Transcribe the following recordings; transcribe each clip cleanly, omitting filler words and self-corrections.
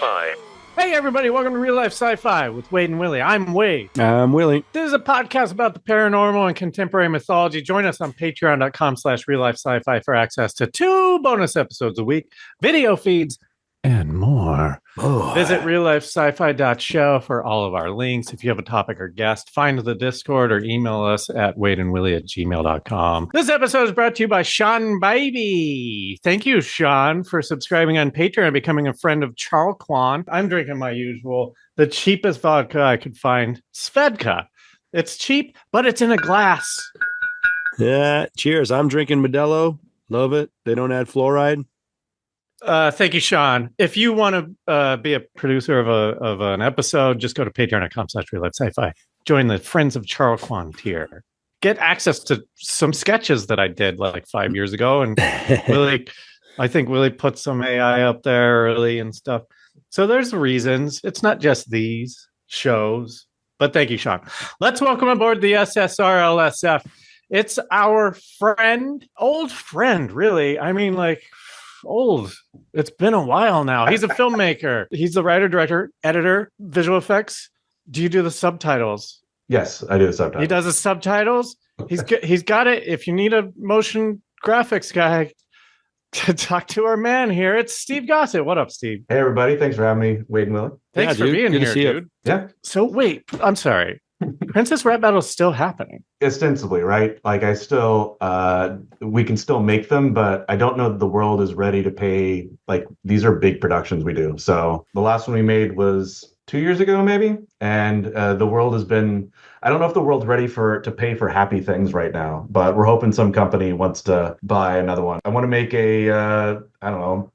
Sci-Fi. Hey everybody, welcome to Real Life Sci-Fi with Wade and Willie. I'm Wade. I'm Willie. This is a podcast about the paranormal and contemporary mythology. Join us on patreon.com/reallifesci-fi for access to 2 bonus episodes a week, video feeds, and more. Visit RealLifeSciFi.show for all of our links. If you have a topic or guest, find the Discord or email us at WadeandWilly@gmail.com. This episode is brought to you by Sean Baby. Thank you, Sean, for subscribing on Patreon and becoming a friend of Charles Kwan. I'm drinking my usual, the cheapest vodka I could find, Svedka. It's cheap, but it's in a glass. Yeah, cheers. I'm drinking Modelo. Love it. They don't add fluoride. Thank you, Sean. If you want to be a producer of an episode, just go to patreon.com/reallifesci-fi. Join the Friends of Charles Kwan tier. Get access to some sketches that I did like 5 years ago. And I think Willie put some AI up there early and stuff. So there's reasons. It's not just these shows. But thank you, Sean. Let's welcome aboard the SSRLSF. It's our friend, old friend, really. I mean, like, old. It's been a while now. He's a filmmaker. He's the writer, director, editor, visual effects. Do you do the subtitles? Yes, I do the subtitles. He does the subtitles. He's got it. If you need a motion graphics guy to talk to our man here, it's Steve Gossett. What up, Steve? Hey, everybody. Thanks for having me, Wade and Willie. Thanks for being Good to here, see you. dude. Yeah. So wait, I'm sorry. Princess Rap Battle is still happening. Ostensibly, right? Like I still, we can still make them, but I don't know that the world is ready to pay. Like these are big productions we do. So the last one we made was 2 years ago, maybe. And the world has been, I don't know if the world's ready to pay for happy things right now, but we're hoping some company wants to buy another one. I want to make a, I don't know,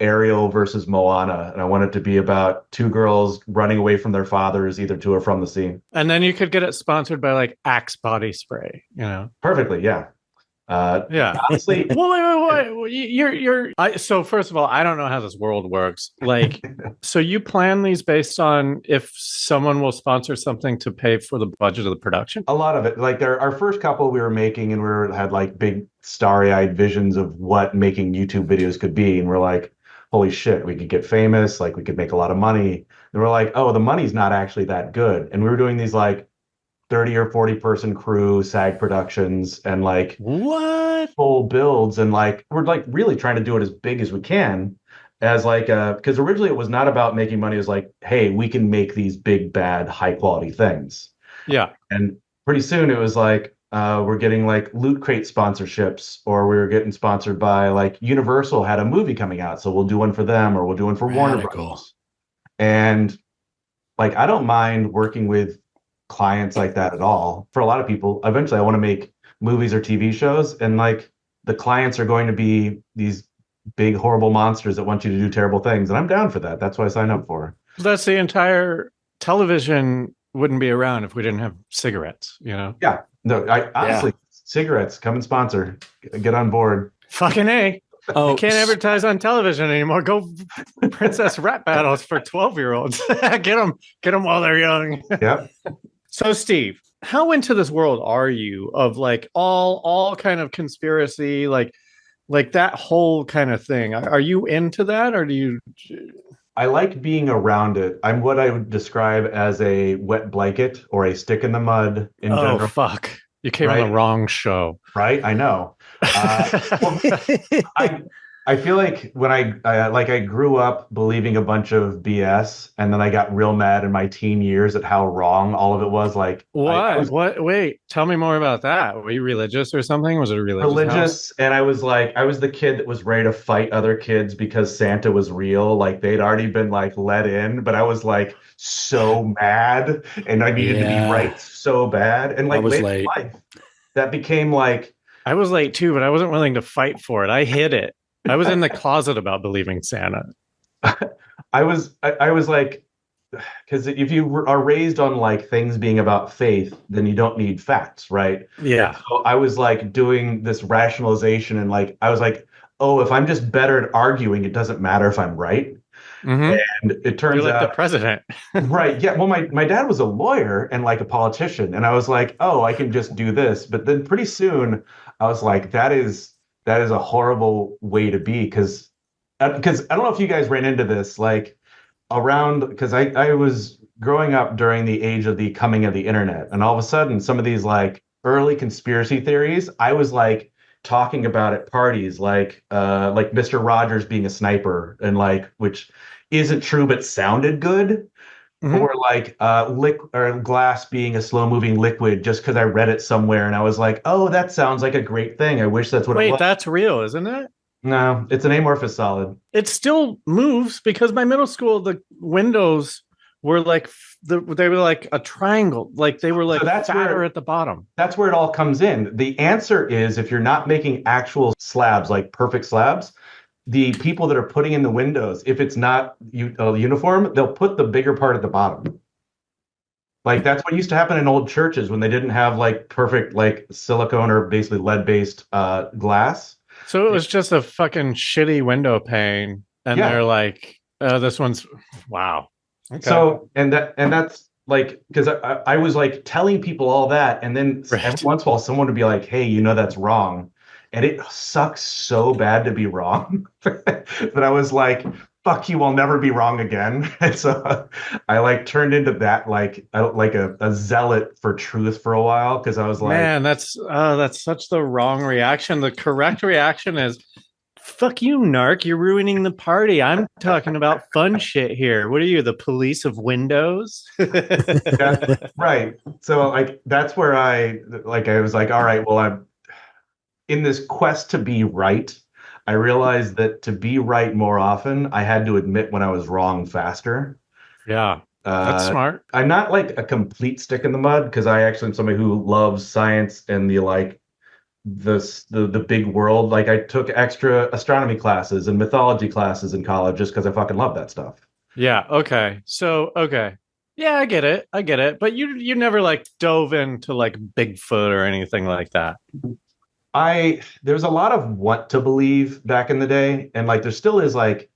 Ariel versus Moana, and I want it to be about 2 girls running away from their fathers, either to or from the sea. And then you could get it sponsored by like Axe body spray, you know? Perfectly, yeah. Yeah. Honestly, Well, wait. So first of all, I don't know how this world works. Like, so you plan these based on if someone will sponsor something to pay for the budget of the production? a lot of it, like our first couple we were making, and had like big starry-eyed visions of what making YouTube videos could be, and we're like, holy shit, we could get famous, like we could make a lot of money. And we're like, oh, the money's not actually that good. And we were doing these like 30 or 40 person crew SAG productions and like What? full builds, and like we're like really trying to do it as big as we can, as like because originally it was not about making money. It was like, hey, we can make these big bad high quality things. Yeah. And pretty soon it was like we're getting like Loot Crate sponsorships, or we were getting sponsored by like Universal had a movie coming out, so we'll do one for them, or we'll do one for Warner Bros. And like I don't mind working with clients like that at all. For a lot of people, eventually I want to make movies or TV shows, and like the clients are going to be these big horrible monsters that want you to do terrible things, and I'm down for that. That's what I signed up for. That's the entire television wouldn't be around if we didn't have cigarettes, you know? Yeah. No, I honestly, cigarettes, come and sponsor. Get on board. Fucking A. Oh, I can't advertise on television anymore. Go Princess Rap Battles for 12-year-olds. Get them while they're young. Yep. So, Steve, how into this world are you of like all kind of conspiracy, like that whole kind of thing? Are you into that, or do you? I like being around it. I'm what I would describe as a wet blanket or a stick in the mud in general. Oh, fuck. You came on the wrong show. Right? I know. Well, I feel like when I grew up believing a bunch of BS, and then I got real mad in my teen years at how wrong all of it was. Like what? What? Wait, tell me more about that. Were you religious or something? Was it a religious house? And I was the kid that was ready to fight other kids because Santa was real. Like they'd already been like let in, but I was like so mad, and I needed to be right so bad. And like I was later late. in life, that became like I was late too, but I wasn't willing to fight for it. I hid it. I was in the closet about believing Santa. I was like, because if you are raised on like things being about faith, then you don't need facts, right? Yeah. So I was like doing this rationalization, and like I was like, oh, if I'm just better at arguing, it doesn't matter if I'm right. Mm-hmm. And it turns You're like out the president. right. Yeah. Well, my dad was a lawyer and like a politician, and I was like, oh, I can just do this. But then pretty soon I was like, that is a horrible way to be, because I don't know if you guys ran into this. Like around because I was growing up during the age of the coming of the internet, and all of a sudden, some of these like early conspiracy theories, I was like talking about at parties, like Mr. Rogers being a sniper, and like which isn't true but sounded good. Mhm. Or like or glass being a slow moving liquid just because I read it somewhere and I was like, oh, that sounds like a great thing. I wish that's what it Wait, was. that's real, isn't it? No, it's an amorphous solid. It still moves because my middle school, the windows were like they were like a triangle, like they were like So fatter at the bottom. that's where it all comes in. The answer is if you're not making actual slabs, like perfect slabs, the people that are putting in the windows, if it's not uniform, they'll put the bigger part at the bottom. Like that's what used to happen in old churches when they didn't have like perfect like silicone or basically lead-based glass. So it was just a fucking shitty window pane, and Yeah. they're like, "This one's wow." Okay. So that's like because I was like telling people all that, and then Right. every once in a while someone would be like, "Hey, you know that's wrong," and it sucks so bad to be wrong that I was like, "Fuck you, I'll never be wrong again." And so I like turned into that like a zealot for truth for a while because I was like, Man, that's such the wrong reaction. The correct reaction is, "Fuck you, narc! You're ruining the party. I'm talking about fun shit here. What are you, the police of windows?" yeah, right. So like that's where I was like, all right, well, I'm in this quest to be right. I realized that to be right more often, I had to admit when I was wrong faster. Yeah, that's Uh, smart. I'm not like a complete stick in the mud because I actually am somebody who loves science and the like the big world. Like I took extra astronomy classes and mythology classes in college just because I fucking love that stuff. Yeah. Okay. So okay. Yeah, I get it. I get it. But you never like dove into like Bigfoot or anything like that. There's a lot of what to believe back in the day, and like there still is like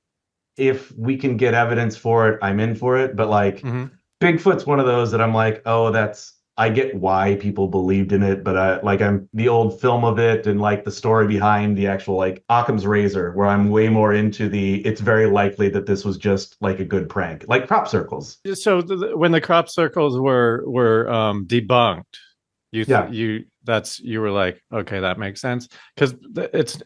if we can get evidence for it, I'm in for it. But like Hmm. Bigfoot's one of those that I'm like, oh, that's I get why people believed in it, but I'm the old film of it and like the story behind the actual like Occam's razor, where I'm way more into the it's very likely that this was just like a good prank, like crop circles. So when the crop circles were debunked, Yeah. you were like, okay, that makes sense because it's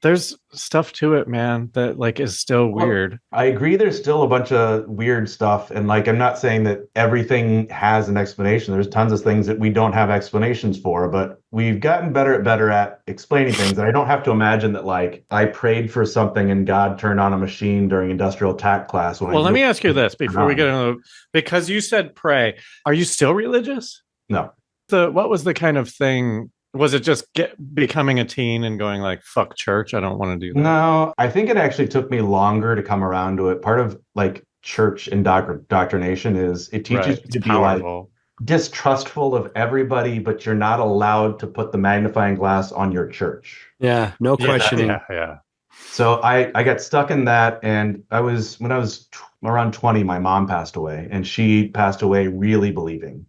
there's stuff to it, man, that like is still Well, weird. I agree there's still a bunch of weird stuff. And like, I'm not saying that everything has an explanation. There's tons of things that we don't have explanations for, but we've gotten better at explaining things. And I don't have to imagine that like I prayed for something and God turned on a machine during industrial attack class when I Well, let knew me ask you it this turned before we get on. into because you said pray. Are you still religious? No. What was the kind of thing? Was it just becoming a teen and going like fuck church? I don't want to do that. No, I think it actually took me longer to come around to it. Part of like church indoctrination is it teaches Right. you It's to be like powerful. distrustful of everybody, but you're not allowed to put the magnifying glass on your church. Yeah, no Yeah, questioning. yeah. So I got stuck in that, and when I was around 20, my mom passed away, and she passed away really believing.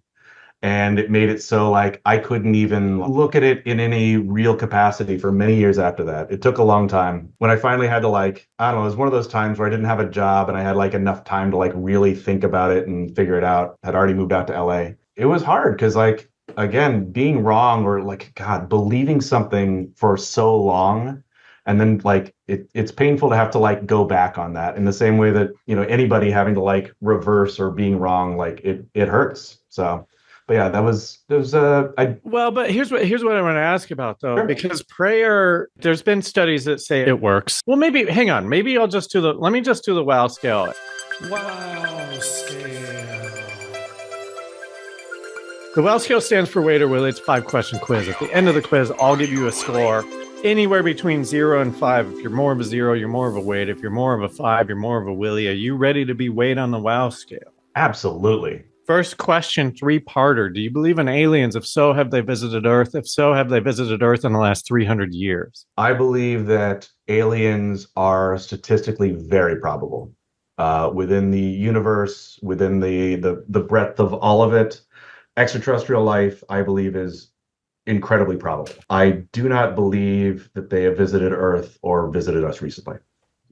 And it made it so like I couldn't even look at it in any real capacity for many years after that. It took a long time. When I finally had to like, I don't know, it was one of those times where I didn't have a job and I had like enough time to like really think about it and figure it out. Had already moved out to LA. It was hard because like again, being wrong or like God, believing something for so long and then like it's painful to have to like go back on that in the same way that, you know, anybody having to like reverse or being wrong, like it hurts. So but yeah, that was I Well, but here's what I want to ask about though, sure. because prayer, there's been studies that say it works. Well, maybe hang on, maybe let me just do the wow scale. Wow scale. The wow scale stands for Wade or Willie. It's a 5-question quiz. At the end of the quiz, I'll give you a score anywhere between 0 and 5. If you're more of a 0, you're more of a Wade. If you're more of a 5, you're more of a Willie. Are you ready to be Wade on the wow scale? Absolutely. First question, 3-parter. Do you believe in aliens? If so, have they visited Earth? If so, have they visited Earth in the last 300 years? I believe that aliens are statistically very probable within the universe, within the breadth of all of it. Extraterrestrial life, I believe, is incredibly probable. I do not believe that they have visited Earth or visited us recently.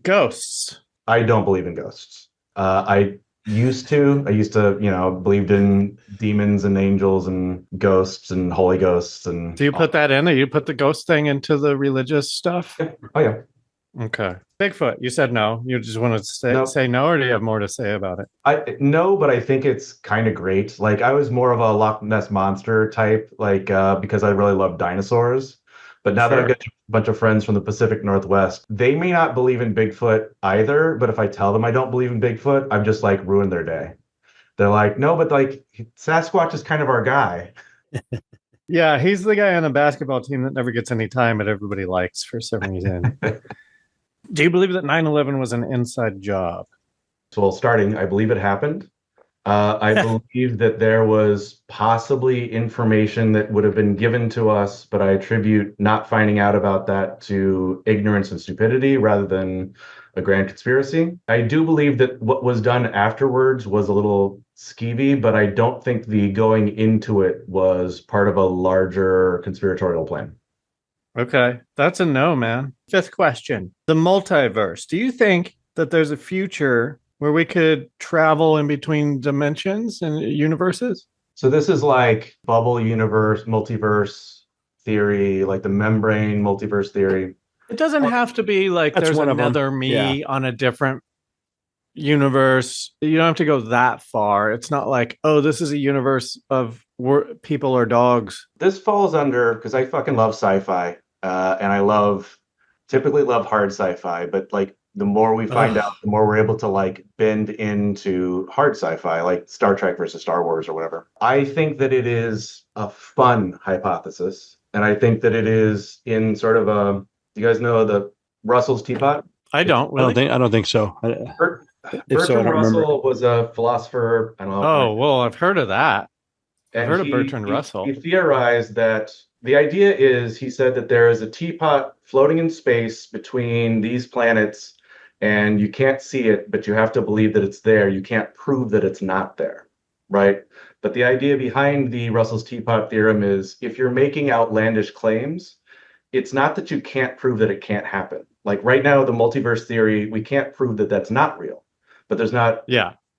Ghosts. I don't believe in ghosts. I used to. Believed in demons and angels and ghosts and holy ghosts and Do you put that in? Or you put the ghost thing into the religious stuff? oh yeah. Okay. Bigfoot, you said no. You just want to No. say no, or do you have more to say about it? I no, but I think it's kind of great. Like I was more of a Loch Ness monster type, because I really love dinosaurs. But now that I've Sure. got a bunch of friends from the Pacific Northwest, they may not believe in Bigfoot either. But if I tell them I don't believe in Bigfoot, I've just like ruined their day. They're like, no, but like Sasquatch is kind of our guy. Yeah, he's the guy on the basketball team that never gets any time, but everybody likes for some reason. Do you believe that 9/11 was an inside job? Well, starting, I believe it happened. I believe that there was possibly information that would have been given to us, but I attribute not finding out about that to ignorance and stupidity rather than a grand conspiracy. I do believe that what was done afterwards was a little skeevy, but I don't think the going into it was part of a larger conspiratorial plan. Okay, that's a no, man. Fifth question. The multiverse. Do you think that there's a future where we could travel in between dimensions and universes? So this is like bubble universe, multiverse theory, like the membrane multiverse theory. It doesn't have to be like That's there's one of them. another me on a different universe. You don't have to go that far. It's not like, oh, this is a universe of people or dogs. This falls under because I fucking love sci-fi, and typically love hard sci-fi, but like the more we find out, the more we're able to like bend into hard sci-fi, like Star Trek versus Star Wars or whatever. I think that it is a fun hypothesis, and I think that it is in sort of a. You guys know the Russell's teapot? I don't really. I don't think so. Bertrand Russell was a philosopher. I don't know. Oh, well, I've heard of that. I've heard of Bertrand He Russell. theorized that the idea is he said that there is a teapot floating in space between these planets, and you can't see it, but you have to believe that it's there. You can't prove that it's not there, right? But the idea behind the Russell's teapot theorem is if you're making outlandish claims, it's not that you can't prove that it can't happen. Like right now, the multiverse theory, we can't prove that that's not real, but there's not,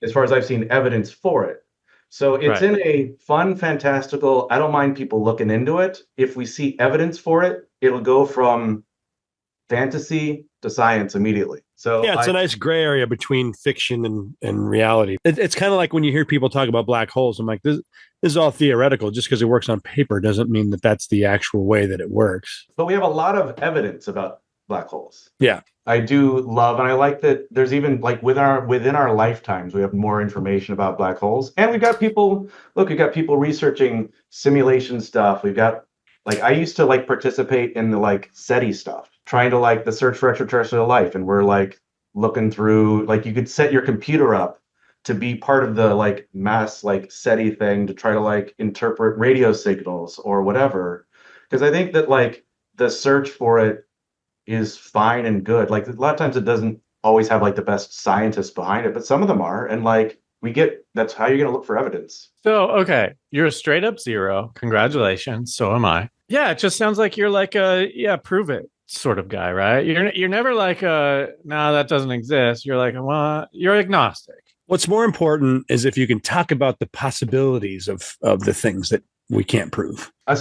as far as I've seen, evidence for it. So it's in a fun, fantastical, I don't mind people looking into it. If we see evidence for it, it'll go from fantasy to science immediately. So yeah, it's a nice gray area between fiction and reality. It's kind of like when you hear people talk about black holes. I'm like, this is all theoretical. Just because it works on paper doesn't mean that that's the actual way that it works. But we have a lot of evidence about black holes. Yeah. I do love, and I like that there's even like within our lifetimes, we have more information about black holes. And we've got people researching simulation stuff. We've got like, I used to like participate in the like SETI stuff, trying to like the search for extraterrestrial life. And we're like looking through, like you could set your computer up to be part of the like mass like SETI thing to try to like interpret radio signals or whatever. Because I think that like the search for it is fine and good. Like a lot of times it doesn't always have like the best scientists behind it, but some of them are. And like that's how you're going to look for evidence. So, okay, you're a straight up zero. Congratulations. So am I. Yeah, it just sounds like you're like prove it sort of guy, right? You're never like no, that doesn't exist. You're like, well, you're agnostic. What's more important is if you can talk about the possibilities of the things that we can't prove. I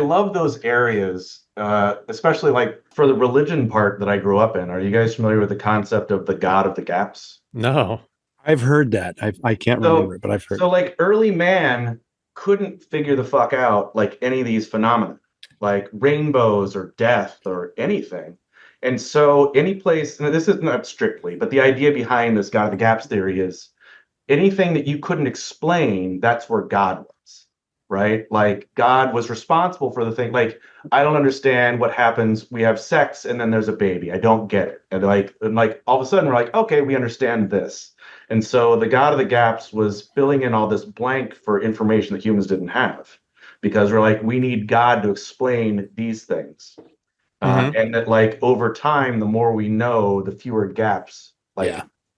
love those areas, especially like for the religion part that I grew up in. Are you guys familiar with the concept of the God of the gaps? No. I've heard that. I can't remember it, but I've heard. So like early man couldn't figure the fuck out like any of these phenomena, like rainbows or death or anything. And so any place, and this is not strictly, but the idea behind this God of the gaps theory is anything that you couldn't explain, that's where God was, right? Like God was responsible for the thing. Like, I don't understand what happens. We have sex and then there's a baby. I don't get it. And like all of a sudden we're like, okay, we understand this. And so the God of the gaps was filling in all this blank for information that humans didn't have, because we're like, we need God to explain these things. And that like over time, the more we know, the fewer gaps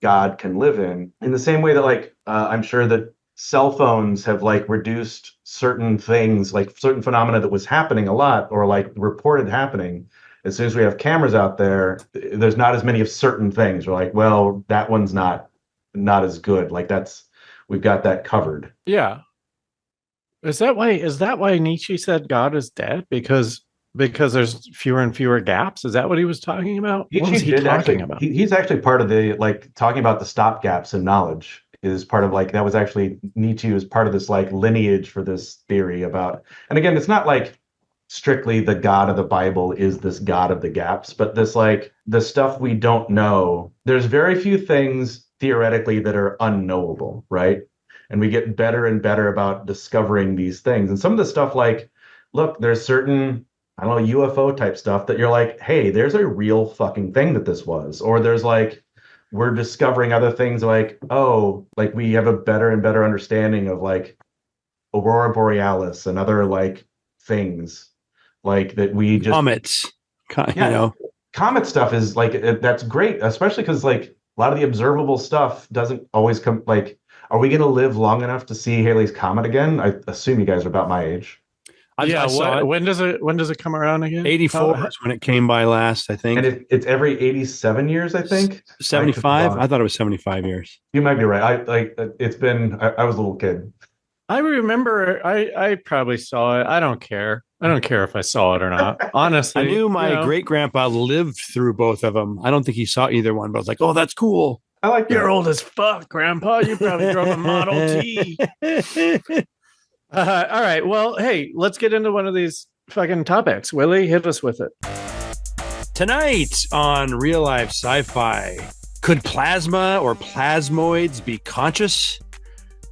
God can live in the same way that like I'm sure that cell phones have like reduced certain things, like certain phenomena that was happening a lot or like reported happening. as soon as we have cameras out there, there's not as many of certain things. We're like, well, that one's not as good. Like we've got that covered. Yeah. Is that why Nietzsche said God is dead? Because there's fewer and fewer gaps? Is that what he was talking about? What was he talking about? He's actually part of the, like, talking about the stop gaps in knowledge is part of, like, that was actually Nietzsche was part of this, like, lineage for this theory about, and again, it's not like strictly the God of the Bible is this God of the gaps, but this, like, the stuff we don't know, there's very few things theoretically that are unknowable, right? And we get better and better about discovering these things. And some of the stuff, like, look, there's certain, I don't know, UFO type stuff that you're like, hey, there's a real fucking thing that this was. Or there's, like, we're discovering other things like, oh, like, we have a better and better understanding of, like, Aurora Borealis and other, like, things like that we just... Comets, Comet stuff is, like, that's great, especially because, like, a lot of the observable stuff doesn't always come, like, are we going to live long enough to see Halley's Comet again? I assume you guys are about my age. I saw it. When does it come around again? 84 is when it came by last, I think. And it's every 87 years, I think. 75? I thought it was 75 years. You might be right. I was a little kid. I remember I probably saw it. I don't care. I don't care if I saw it or not. Honestly. I knew my great-grandpa lived through both of them. I don't think he saw either one, but I was like, oh, that's cool. I like that. You're old as fuck, Grandpa. You probably drove a Model T. All right. Well, hey, let's get into one of these fucking topics. Willie, hit us with it. Tonight on Real Life Sci-Fi, could plasma or plasmoids be conscious?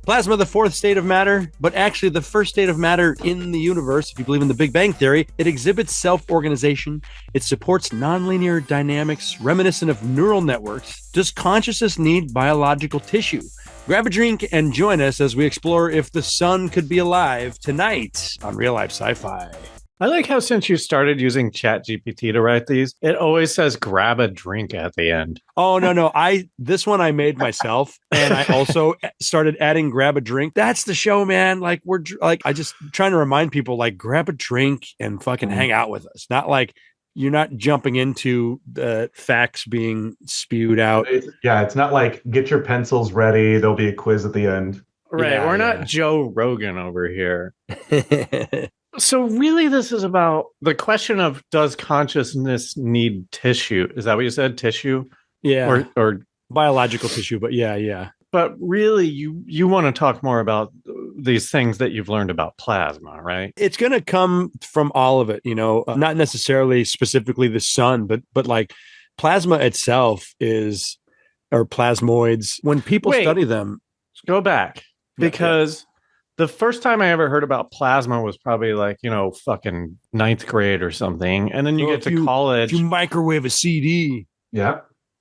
Plasma, the fourth state of matter, but actually the first state of matter in the universe, if you believe in the Big Bang Theory. It exhibits self-organization. It supports nonlinear dynamics reminiscent of neural networks. Does consciousness need biological tissue? Grab a drink and join us as we explore if the sun could be alive tonight on Real Life Sci-Fi. I like how since you started using ChatGPT to write these, it always says grab a drink at the end. Oh, no. This one I made myself, and I also started adding grab a drink. That's the show, man. Like, I just trying to remind people, like, grab a drink and fucking hang out with us. Not like you're not jumping into the facts being spewed out. It's not like get your pencils ready. There'll be a quiz at the end. Right. We're not Joe Rogan over here. So really, this is about the question of, does consciousness need tissue? Is that what you said? Tissue? Yeah. Or biological tissue, but yeah. But really, you want to talk more about these things that you've learned about plasma, right? It's going to come from all of it, not necessarily specifically the sun, but like plasma itself is, or plasmoids, when people study them. Go back, because the first time I ever heard about plasma was probably like, fucking ninth grade or something. And then you get to college. If you microwave a CD. Yeah.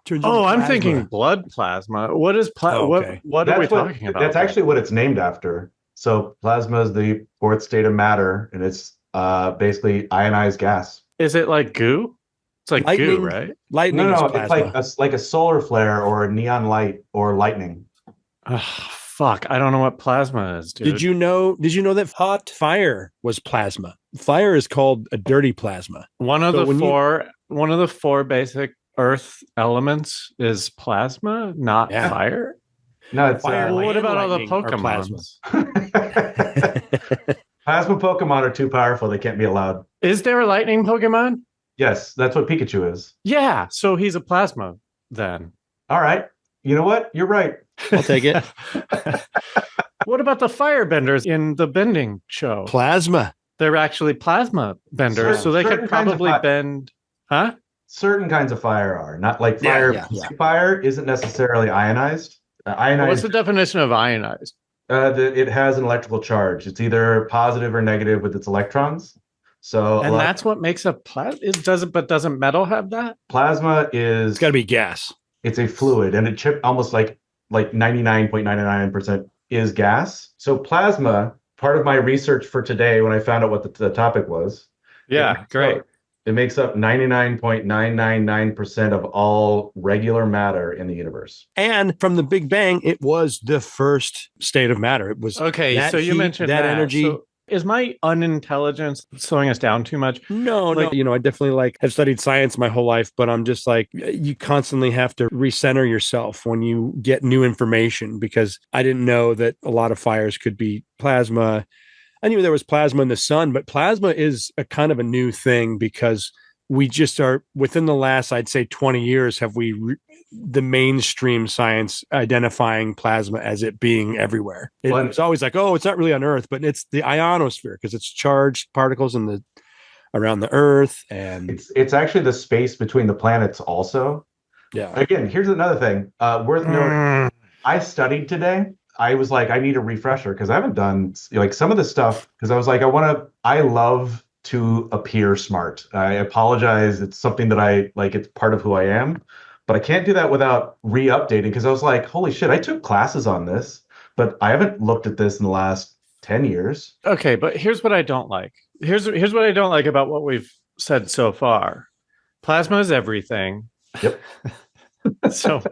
I'm thinking blood plasma. What is plasma? What are we talking about? That's actually what it's named after. So plasma is the fourth state of matter, and it's basically ionized gas. Is it like goo? It's like lightning, goo, right? Lightning. No, it's like a solar flare or a neon light or lightning. Fuck, I don't know what plasma is, dude. Did you know that hot fire was plasma? Fire is called a dirty plasma. One of the four basic Earth elements is plasma, not fire. No, it's fire. What about all the Pokemon? Plasma Pokemon are too powerful; they can't be allowed. Is there a lightning Pokemon? Yes, that's what Pikachu is. Yeah, so he's a plasma then. All right, you know what? You're right. I'll take it. What about the firebenders in the bending show? Plasma. They're actually plasma benders, so they could probably bend. Huh? Certain kinds of fire are not like fire. Fire isn't necessarily ionized. What's the definition of ionized? It has an electrical charge. It's either positive or negative with its electrons. So, and that's what makes a plasma. Doesn't metal have that? Plasma is. It's got to be gas. It's a fluid, and it almost like 99.99% is gas. So plasma. Part of my research for today, when I found out what the topic was. Yeah, great. It makes up 99.999% of all regular matter in the universe. And from the Big Bang, it was the first state of matter. It was okay. So you mentioned that energy. Is my unintelligence slowing us down too much? No, I definitely have studied science my whole life, but I'm just you constantly have to recenter yourself when you get new information, because I didn't know that a lot of fires could be plasma. I knew there was plasma in the sun, but plasma is a kind of a new thing, because we just are within the last, I'd say 20 years, have the mainstream science identifying plasma as it being everywhere. It's always oh, it's not really on Earth, but it's the ionosphere, because it's charged particles around the Earth, and it's actually the space between the planets also. Yeah. Again, here's another thing worth noting. I studied today. I was I need a refresher, because I haven't done some of the stuff, because I was I love to appear smart. I apologize. It's something that it's part of who I am, but I can't do that without re-updating, because I was holy shit, I took classes on this, but I haven't looked at this in the last 10 years. Okay, but here's what I don't like. Here's what I don't like about what we've said so far. Plasma is everything. Yep. So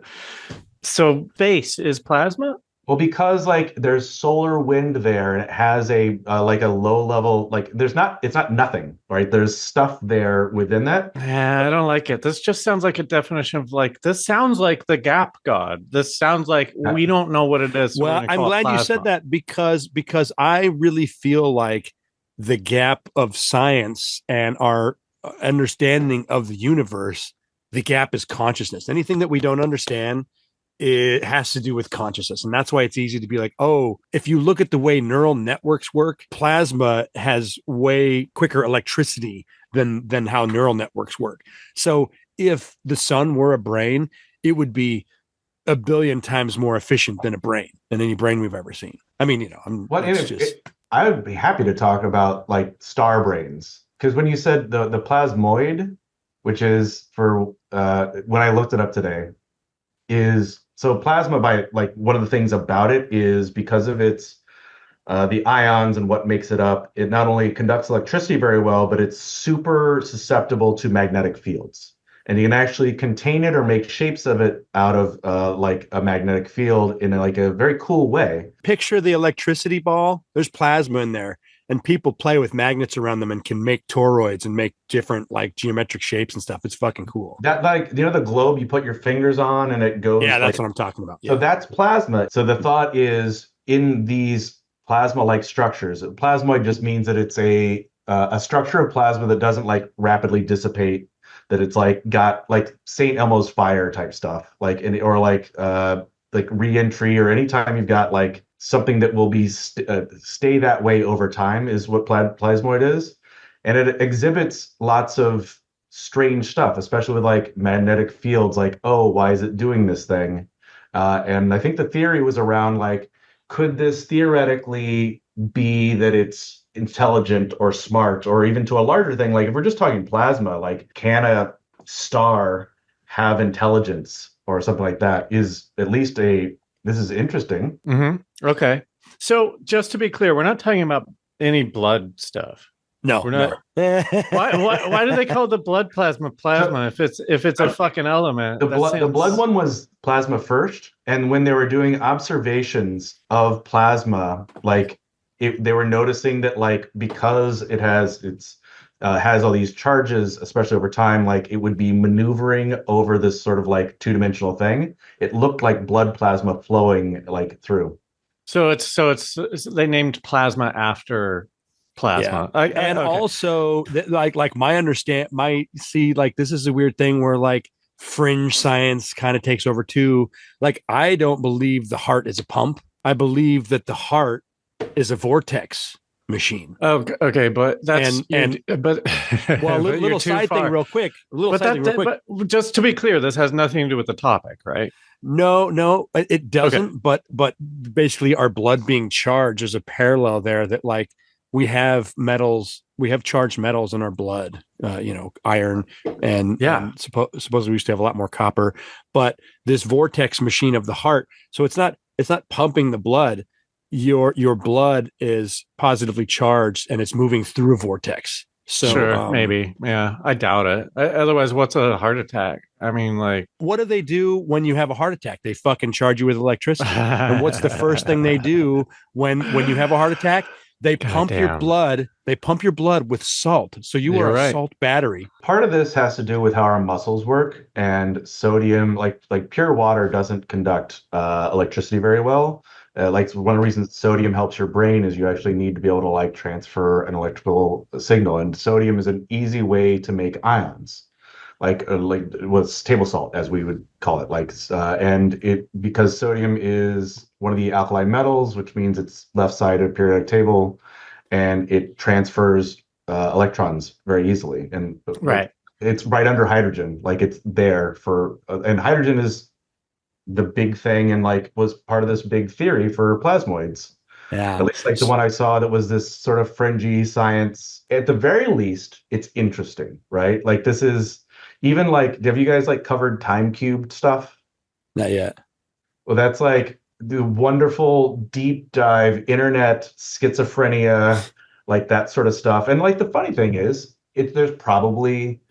space is plasma? Well, because there's solar wind there, and it has a low level, it's not nothing, right? There's stuff there within that. Yeah, I don't like it. This just sounds like a definition of this sounds like the gap god. This sounds like we don't know what it is. So well, I'm glad you said that, because I really feel like the gap of science and our understanding of the universe, the gap is consciousness. Anything that we don't understand, it has to do with consciousness. And that's why it's easy to be oh, if you look at the way neural networks work, plasma has way quicker electricity than how neural networks work. So if the sun were a brain, it would be a billion times more efficient than any brain we've ever seen. I mean, I would be happy to talk about star brains, because when you said the plasmoid, which is for when I looked it up today, so plasma, by one of the things about it is because of its the ions and what makes it up, it not only conducts electricity very well, but it's super susceptible to magnetic fields. And you can actually contain it or make shapes of it out of a magnetic field in a very cool way. Picture the electricity ball. There's plasma in there, and people play with magnets around them and can make toroids and make different geometric shapes and stuff. It's fucking cool. That the globe you put your fingers on and it goes. Yeah, that's what I'm talking about. Yeah. So that's plasma. So the thought is, in these plasma-like structures, plasmoid just means that it's a structure of plasma that doesn't rapidly dissipate. That it's got St. Elmo's fire type stuff, or re-entry, or anytime you've got something that will be stay that way over time is what plasmoid is. And it exhibits lots of strange stuff, especially with magnetic fields, oh, why is it doing this thing? And I think the theory was around could this theoretically be that it's intelligent or smart, or even to a larger thing, if we're just talking plasma, can a star have intelligence or something like that? Is at least this is interesting. Mm-hmm. Okay, so just to be clear, we're not talking about any blood stuff. No, we're not. No. Why do they call the blood plasma if it's a fucking element? The blood one was plasma first, and when they were doing observations of plasma, they were noticing that because it has all these charges, especially over time, it would be maneuvering over this sort of two-dimensional thing. It looked like blood plasma flowing through. So it's they named plasma after plasma. Yeah. And okay. Also this is a weird thing where fringe science kind of takes over too. I don't believe the heart is a pump. I believe that the heart is a vortex machine. Oh, okay, but that's but well, little side thing real quick. But just to be clear, this has nothing to do with the topic, right? No, it doesn't. Okay. But basically, our blood being charged, there's a parallel there that we have metals, we have charged metals in our blood. Iron and supposedly we used to have a lot more copper. But this vortex machine of the heart, so it's not pumping the blood. Your blood is positively charged and it's moving through a vortex. So sure, maybe. Yeah, I doubt it. Otherwise, what's a heart attack? I mean, what do they do when you have a heart attack? They fucking charge you with electricity. And what's the first thing they do when you have a heart attack? They pump your blood. They pump your blood with salt. So you are a salt battery. Part of this has to do with how our muscles work, and sodium, like pure water, doesn't conduct electricity very well. Like one of the reasons sodium helps your brain is you actually need to be able to like transfer an electrical signal, and sodium is an easy way to make ions, like with table salt, as we would call it. And it, because sodium is one of the alkali metals, which means it's left side of periodic table, and it transfers electrons very easily. And it's right under hydrogen, like it's there for, and hydrogen is the big thing, and like was part of this big theory for plasmoids. Yeah. At least like the one I saw that was this sort of fringy science. At the very least, it's interesting, right? Like this is even like, have you guys like covered time cubed stuff? Not yet. Well, that's like the wonderful deep dive internet schizophrenia, like that sort of stuff. And like the funny thing is, there's probably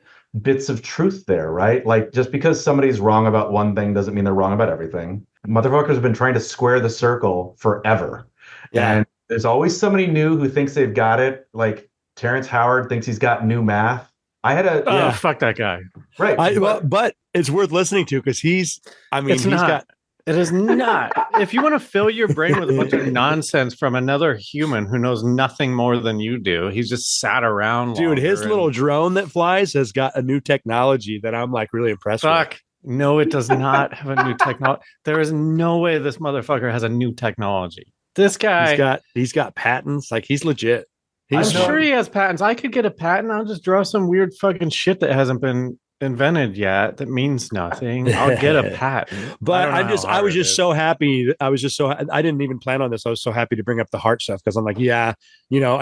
bits of truth there, right? Like just because somebody's wrong about one thing doesn't mean they're wrong about everything. Motherfuckers have been trying to square the circle forever. Yeah. And there's always somebody new who thinks they've got it. Like Terrence Howard thinks he's got new math. Fuck that guy. Right. But it's worth listening to because it is not. If you want to fill your brain with a bunch of nonsense from another human who knows nothing more than you do, he's just sat around. Dude, his little drone that flies has got a new technology that I'm like really impressed with. No, it does not have a new technology. There is no way this motherfucker has a new technology. This guy, he's got patents. Like he's legit. I'm sure he has patents. I could get a patent. I'll just draw some weird fucking shit that hasn't been invented yet that means nothing. I'll get a patent. But I was just so happy. I didn't even plan on this. I was so happy to bring up the heart stuff because I'm like, I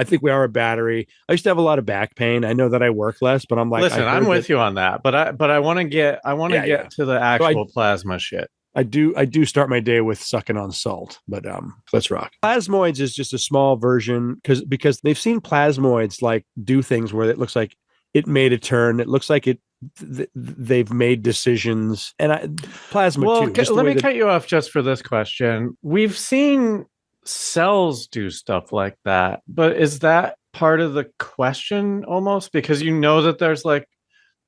think we are a battery. I used to have a lot of back pain. I know that I work less, but I'm like, listen, I'm with you on that. But I want to get to the actual plasma shit. I do start my day with sucking on salt, but let's rock. Plasmoids is just a small version because they've seen plasmoids like do things where it looks like it made a turn. It looks like they've made decisions, and plasma too. Let me cut you off just for this question. We've seen cells do stuff like that, but is that part of the question almost? Because you know that there's like,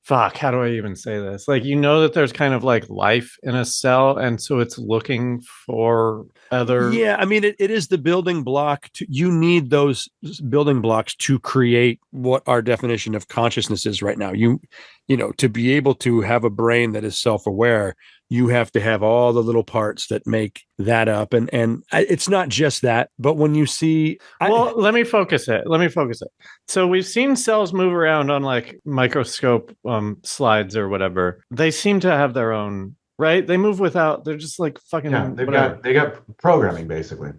how do I even say this? Like, you know that there's kind of like life in a cell, and so it's looking for other. Yeah, I mean, it is the building block. You need those building blocks to create what our definition of consciousness is right now. You know, to be able to have a brain that is self-aware, you have to have all the little parts that make that up. And it's not just that, but when you see... let me focus it. So we've seen cells move around on like microscope slides or whatever. They seem to have their own, right? They move without, they're just like fucking... Yeah, they got programming basically.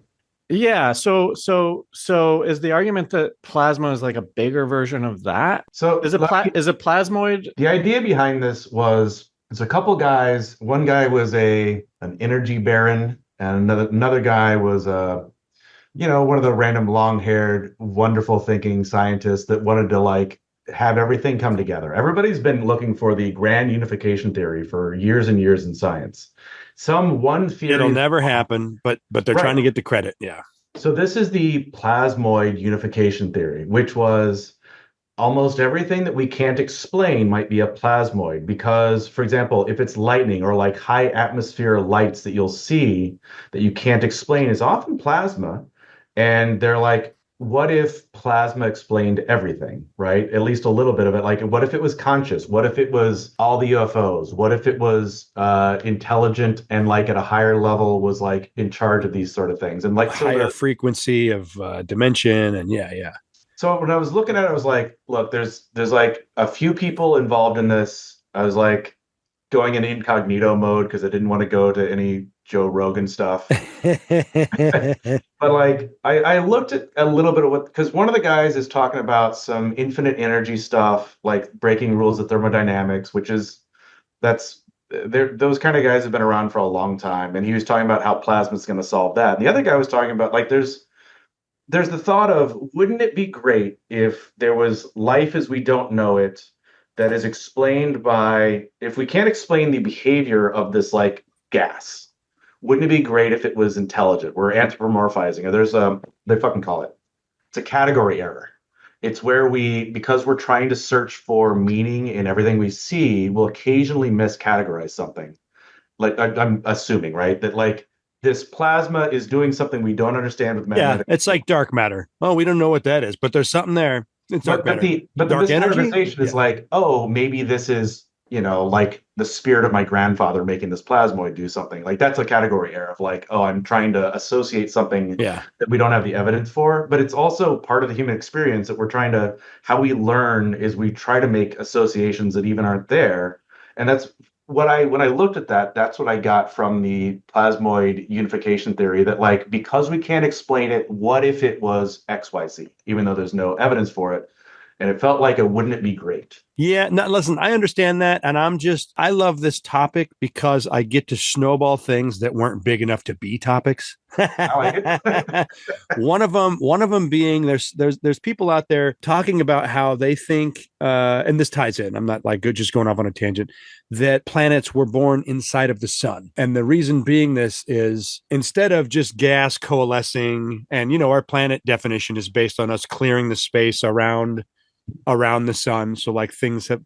Yeah. So is the argument that plasma is like a bigger version of that? So is it plasmoid? The idea behind this was, it's a couple guys. One guy was an energy baron, and another guy was one of the random long-haired, wonderful thinking scientists that wanted to like have everything come together. Everybody's been looking for the grand unification theory for years and years in science. One theory, it'll never happen, but they're trying to get the credit. Yeah. So this is the plasmoid unification theory, which was almost everything that we can't explain might be a plasmoid. Because, for example, if it's lightning or like high atmosphere lights that you'll see that you can't explain is often plasma. And they're like, what if plasma explained everything, right? At least a little bit of it. Like, what if it was conscious? What if it was all the UFOs? What if it was intelligent and like at a higher level was like in charge of these sort of things? And like higher frequency of dimension. And yeah. So when I was looking at it, I was like, look, there's like a few people involved in this. I was like going in incognito mode because I didn't want to go to any Joe Rogan stuff. But like I looked at a little bit of because one of the guys is talking about some infinite energy stuff, like breaking rules of thermodynamics, those kind of guys have been around for a long time. And he was talking about how plasma is going to solve that. And the other guy was talking about like there's the thought of, wouldn't it be great if there was life as we don't know it that is explained by, if we can't explain the behavior of this like gas, wouldn't it be great if it was intelligent? We're anthropomorphizing it. They fucking call it It's a category error. It's where because we're trying to search for meaning in everything we see, we'll occasionally miscategorize something. Like I'm assuming, right, that like this plasma is doing something we don't understand with magnetic. Yeah, it's like dark matter. Oh, we don't know what that is, but there's something there. It's dark matter. But the Dark energy? miscategorization is like, oh, maybe this is, like the spirit of my grandfather making this plasmoid do something. Like that's a category error of like, oh, I'm trying to associate something Yeah. that we don't have the evidence for. But it's also part of the human experience that we're trying to, how we learn is we try to make associations that even aren't there. And that's when I looked at that, that's what I got from the plasmoid unification theory, that like, because we can't explain it, what if it was XYZ, even though there's no evidence for it? And it felt like wouldn't it be great? Yeah, no, listen, I understand that. And I love this topic because I get to snowball things that weren't big enough to be topics. I like it. One of them being there's people out there talking about how they think, and this ties in, I'm not like just going off on a tangent, that planets were born inside of the sun. And the reason being this is instead of just gas coalescing, and our planet definition is based on us clearing the space around the sun. So like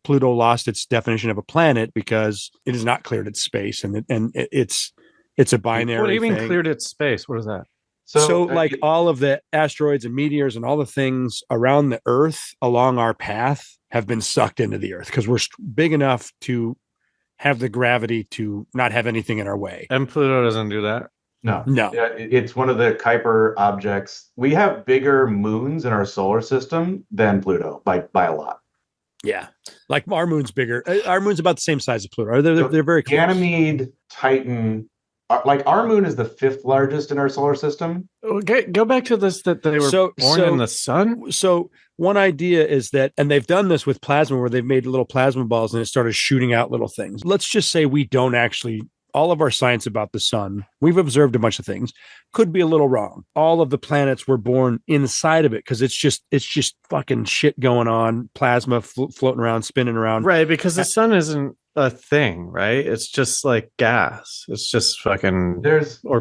Pluto lost its definition of a planet because it has not cleared its space, and it's a binary. What do you mean thing. cleared its space? What is that? So like all of the asteroids and meteors and all the things around the Earth along our path have been sucked into the Earth because we're big enough to have the gravity to not have anything in our way. And Pluto doesn't do that. No. Yeah, it's one of the Kuiper objects. We have bigger moons in our solar system than Pluto by a lot. Yeah, like our moon's bigger. Our moon's about the same size as Pluto. They're very close. Ganymede, Titan. Like our moon is the 5th largest in our solar system. Okay, go back to this that they were born in the sun. So one idea is that, and they've done this with plasma, where they've made little plasma balls and it started shooting out little things. Let's just say we don't actually. All of our science about the sun, we've observed a bunch of things, could be a little wrong. All of the planets were born inside of it because it's just fucking shit going on, plasma floating around, spinning around. Right, because the sun isn't a thing, right? It's just like gas. It's just fucking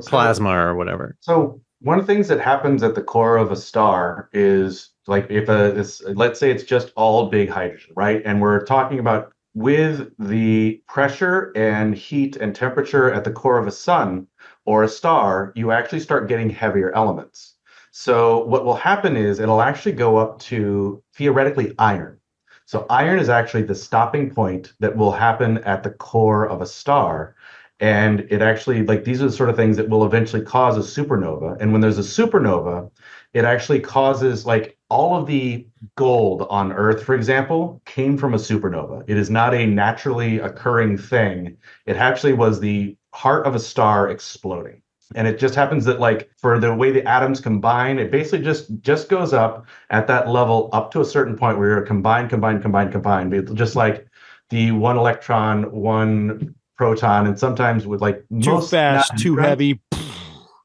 plasma or whatever. So one of the things that happens at the core of a star is like let's say it's just all big hydrogen, right? And we're talking about with the pressure and heat and temperature at the core of a sun or a star, you actually start getting heavier elements. So what will happen is it'll actually go up to theoretically iron. So iron is actually the stopping point that will happen at the core of a star. And it actually, like, these are the sort of things that will eventually cause a supernova. And when there's a supernova, it actually causes, like, all of the gold on Earth, for example, came from a supernova. It is not a naturally occurring thing. It actually was the heart of a star exploding. And it just happens that, like, for the way the atoms combine, it basically just goes up at that level up to a certain point where you're combine. It's just like the one electron, one proton, and sometimes with like too fast, too heavy.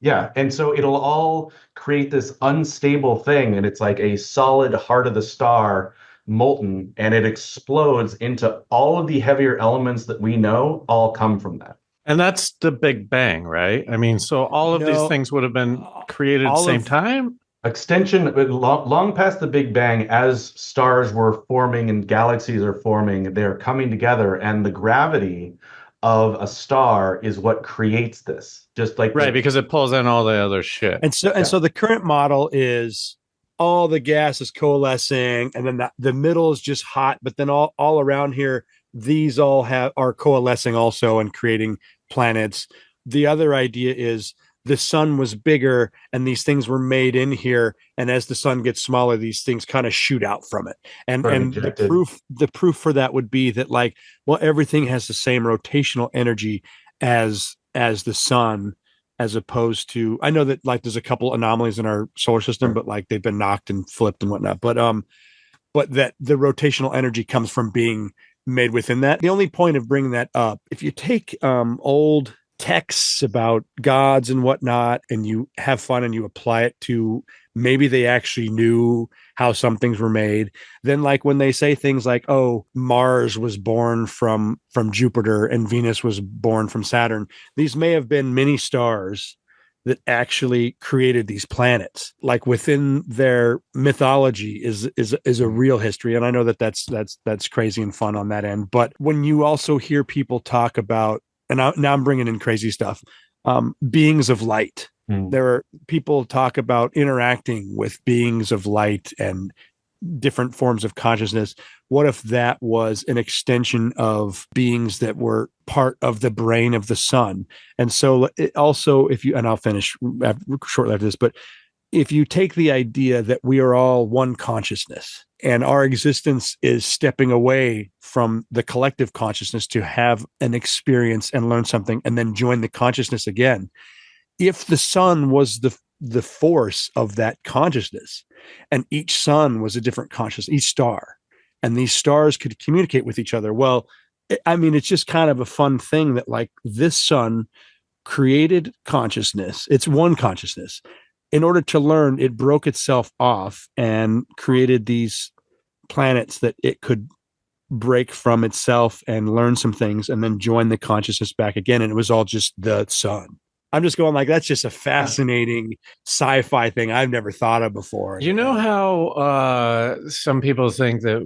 Yeah. And so it'll all create this unstable thing. And it's like a solid heart of the star molten, and it explodes into all of the heavier elements that we know all come from that. And that's the Big Bang, right? I mean, so all of these things would have been created at the same time? Extension, long past the Big Bang, as stars were forming and galaxies are forming, they're coming together, and the gravity of a star is what creates this. Just like because it pulls in all the other shit. And so the current model is all the gas is coalescing, and then the middle is just hot, but then all around here, these all are coalescing also and creating planets. The other idea is the sun was bigger and these things were made in here, and as the sun gets smaller, these things kind of shoot out from it. And the proof for that would be that, like, well, everything has the same rotational energy as the sun, as opposed to, I know that, like, there's a couple anomalies in our solar system, but like they've been knocked and flipped and whatnot, but that the rotational energy comes from being made within that. The only point of bringing that up, if you take old texts about gods and whatnot, and you have fun and you apply it to maybe they actually knew how some things were made, then, like, when they say things like, oh, Mars was born from Jupiter and Venus was born from Saturn, these may have been mini stars that actually created these planets. Like within their mythology is a real history. And I know that's crazy and fun on that end. But when you also hear people talk about, and now I'm bringing in crazy stuff, beings of light. There are people talk about interacting with beings of light and different forms of consciousness. What if that was an extension of beings that were part of the brain of the sun? And so it also, and I'll finish shortly after this, but if you take the idea that we are all one consciousness and our existence is stepping away from the collective consciousness to have an experience and learn something and then join the consciousness again, if the sun was the force of that consciousness, and each sun was a different consciousness, each star, and these stars could communicate with each other. Well, I mean, it's just kind of a fun thing that like this sun created consciousness. It's one consciousness. In order to learn, it broke itself off and created these planets that it could break from itself and learn some things and then join the consciousness back again. And it was all just the sun. I'm just going like, that's just a fascinating sci-fi thing I've never thought of before. You know how some people think that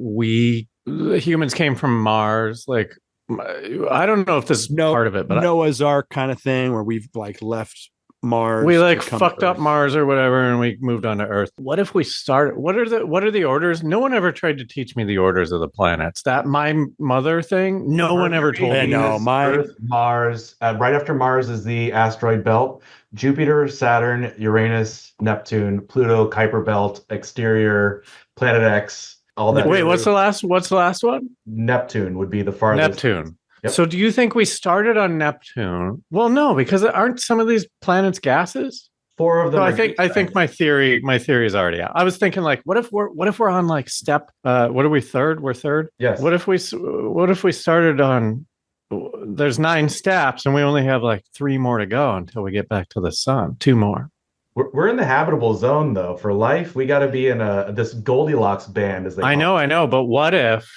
humans came from Mars? Like, I don't know if this is part of it, but Noah's Ark kind of thing where we've like left Mars. We like fucked up Mars or whatever, and we moved on to Earth. What if we started? What are the orders? No one ever tried to teach me the orders of the planets. That my mother thing. No one ever told me. No, Earth, Mars. Right after Mars is the asteroid belt. Jupiter, Saturn, Uranus, Neptune, Pluto, Kuiper Belt, exterior, Planet X. All that. Wait, what's the last one? Neptune would be the farthest. Neptune. Yep. So do you think we started on Neptune? Well, no, because aren't some of these planets gases? 4 of them. No, I think my theory is already out. I was thinking like, what if we're on like step? What are we, third? We're third. Yes. What if we started on? There's 9 steps, and we only have like 3 more to go until we get back to the sun. 2 more. We're in the habitable zone though. For life, we got to be in this Goldilocks band, as they call it. I know, but what if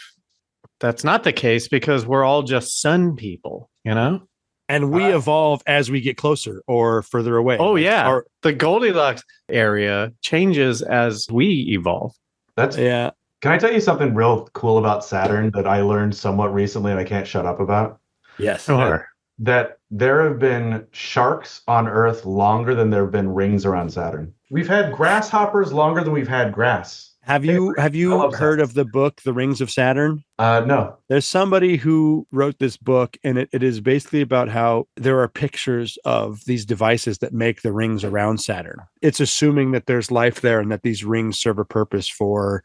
that's not the case because we're all just sun people, you know? And we evolve as we get closer or further away. Oh, yeah. The Goldilocks area changes as we evolve. Can I tell you something real cool about Saturn that I learned somewhat recently and I can't shut up about? Yes. Sure. That there have been sharks on Earth longer than there have been rings around Saturn. We've had grasshoppers longer than we've had grass. Have you heard of the book, The Rings of Saturn? No. There's somebody who wrote this book, and it is basically about how there are pictures of these devices that make the rings around Saturn. It's assuming that there's life there and that these rings serve a purpose for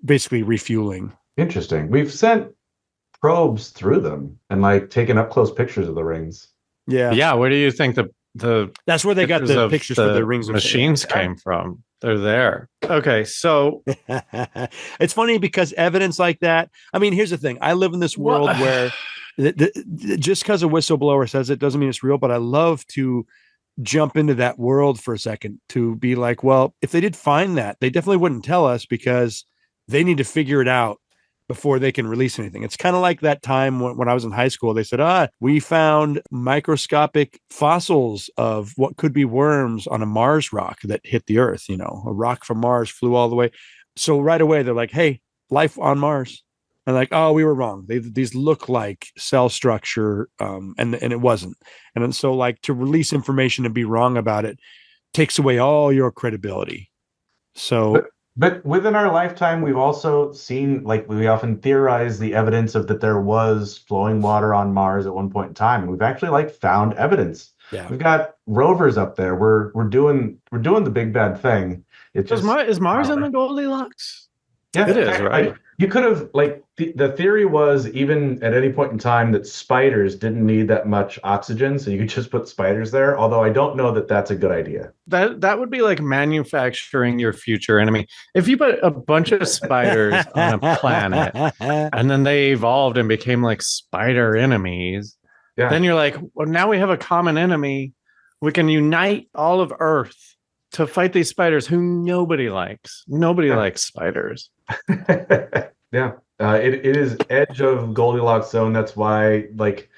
basically refueling. Interesting. We've sent probes through them and like taken up close pictures of the rings. Yeah. Yeah. Where do you think the that's where they got the pictures for the rings of machines came from? They're there. Okay, so it's funny because evidence like that. I mean, here's the thing. I live in this world where just because a whistleblower says it doesn't mean it's real, but I love to jump into that world for a second to be like, well, if they did find that, they definitely wouldn't tell us because they need to figure it out before they can release anything. It's kind of like that time when I was in high school, they said, we found microscopic fossils of what could be worms on a Mars rock that hit the Earth. You know, a rock from Mars flew all the way. So right away, they're like, hey, life on Mars. And like, oh, we were wrong. These look like cell structure, and it wasn't. And then, so like to release information and be wrong about it takes away all your credibility. So... But within our lifetime, we've also seen, like we often theorize the evidence of that there was flowing water on Mars at one point in time. And we've actually like found evidence. Yeah. We've got rovers up there. We're doing the big bad thing. Is Mars in the Goldilocks? Yeah, it is, right? You could have, like, the theory was even at any point in time that spiders didn't need that much oxygen, so you could just put spiders there. Although I don't know that that's a good idea. That would be like manufacturing your future enemy. If you put a bunch of spiders on a planet and then they evolved and became like spider enemies, then you're like, well, now we have a common enemy. We can unite all of Earth to fight these spiders who nobody likes. Nobody likes spiders. Yeah. It is edge of Goldilocks zone. That's why, like,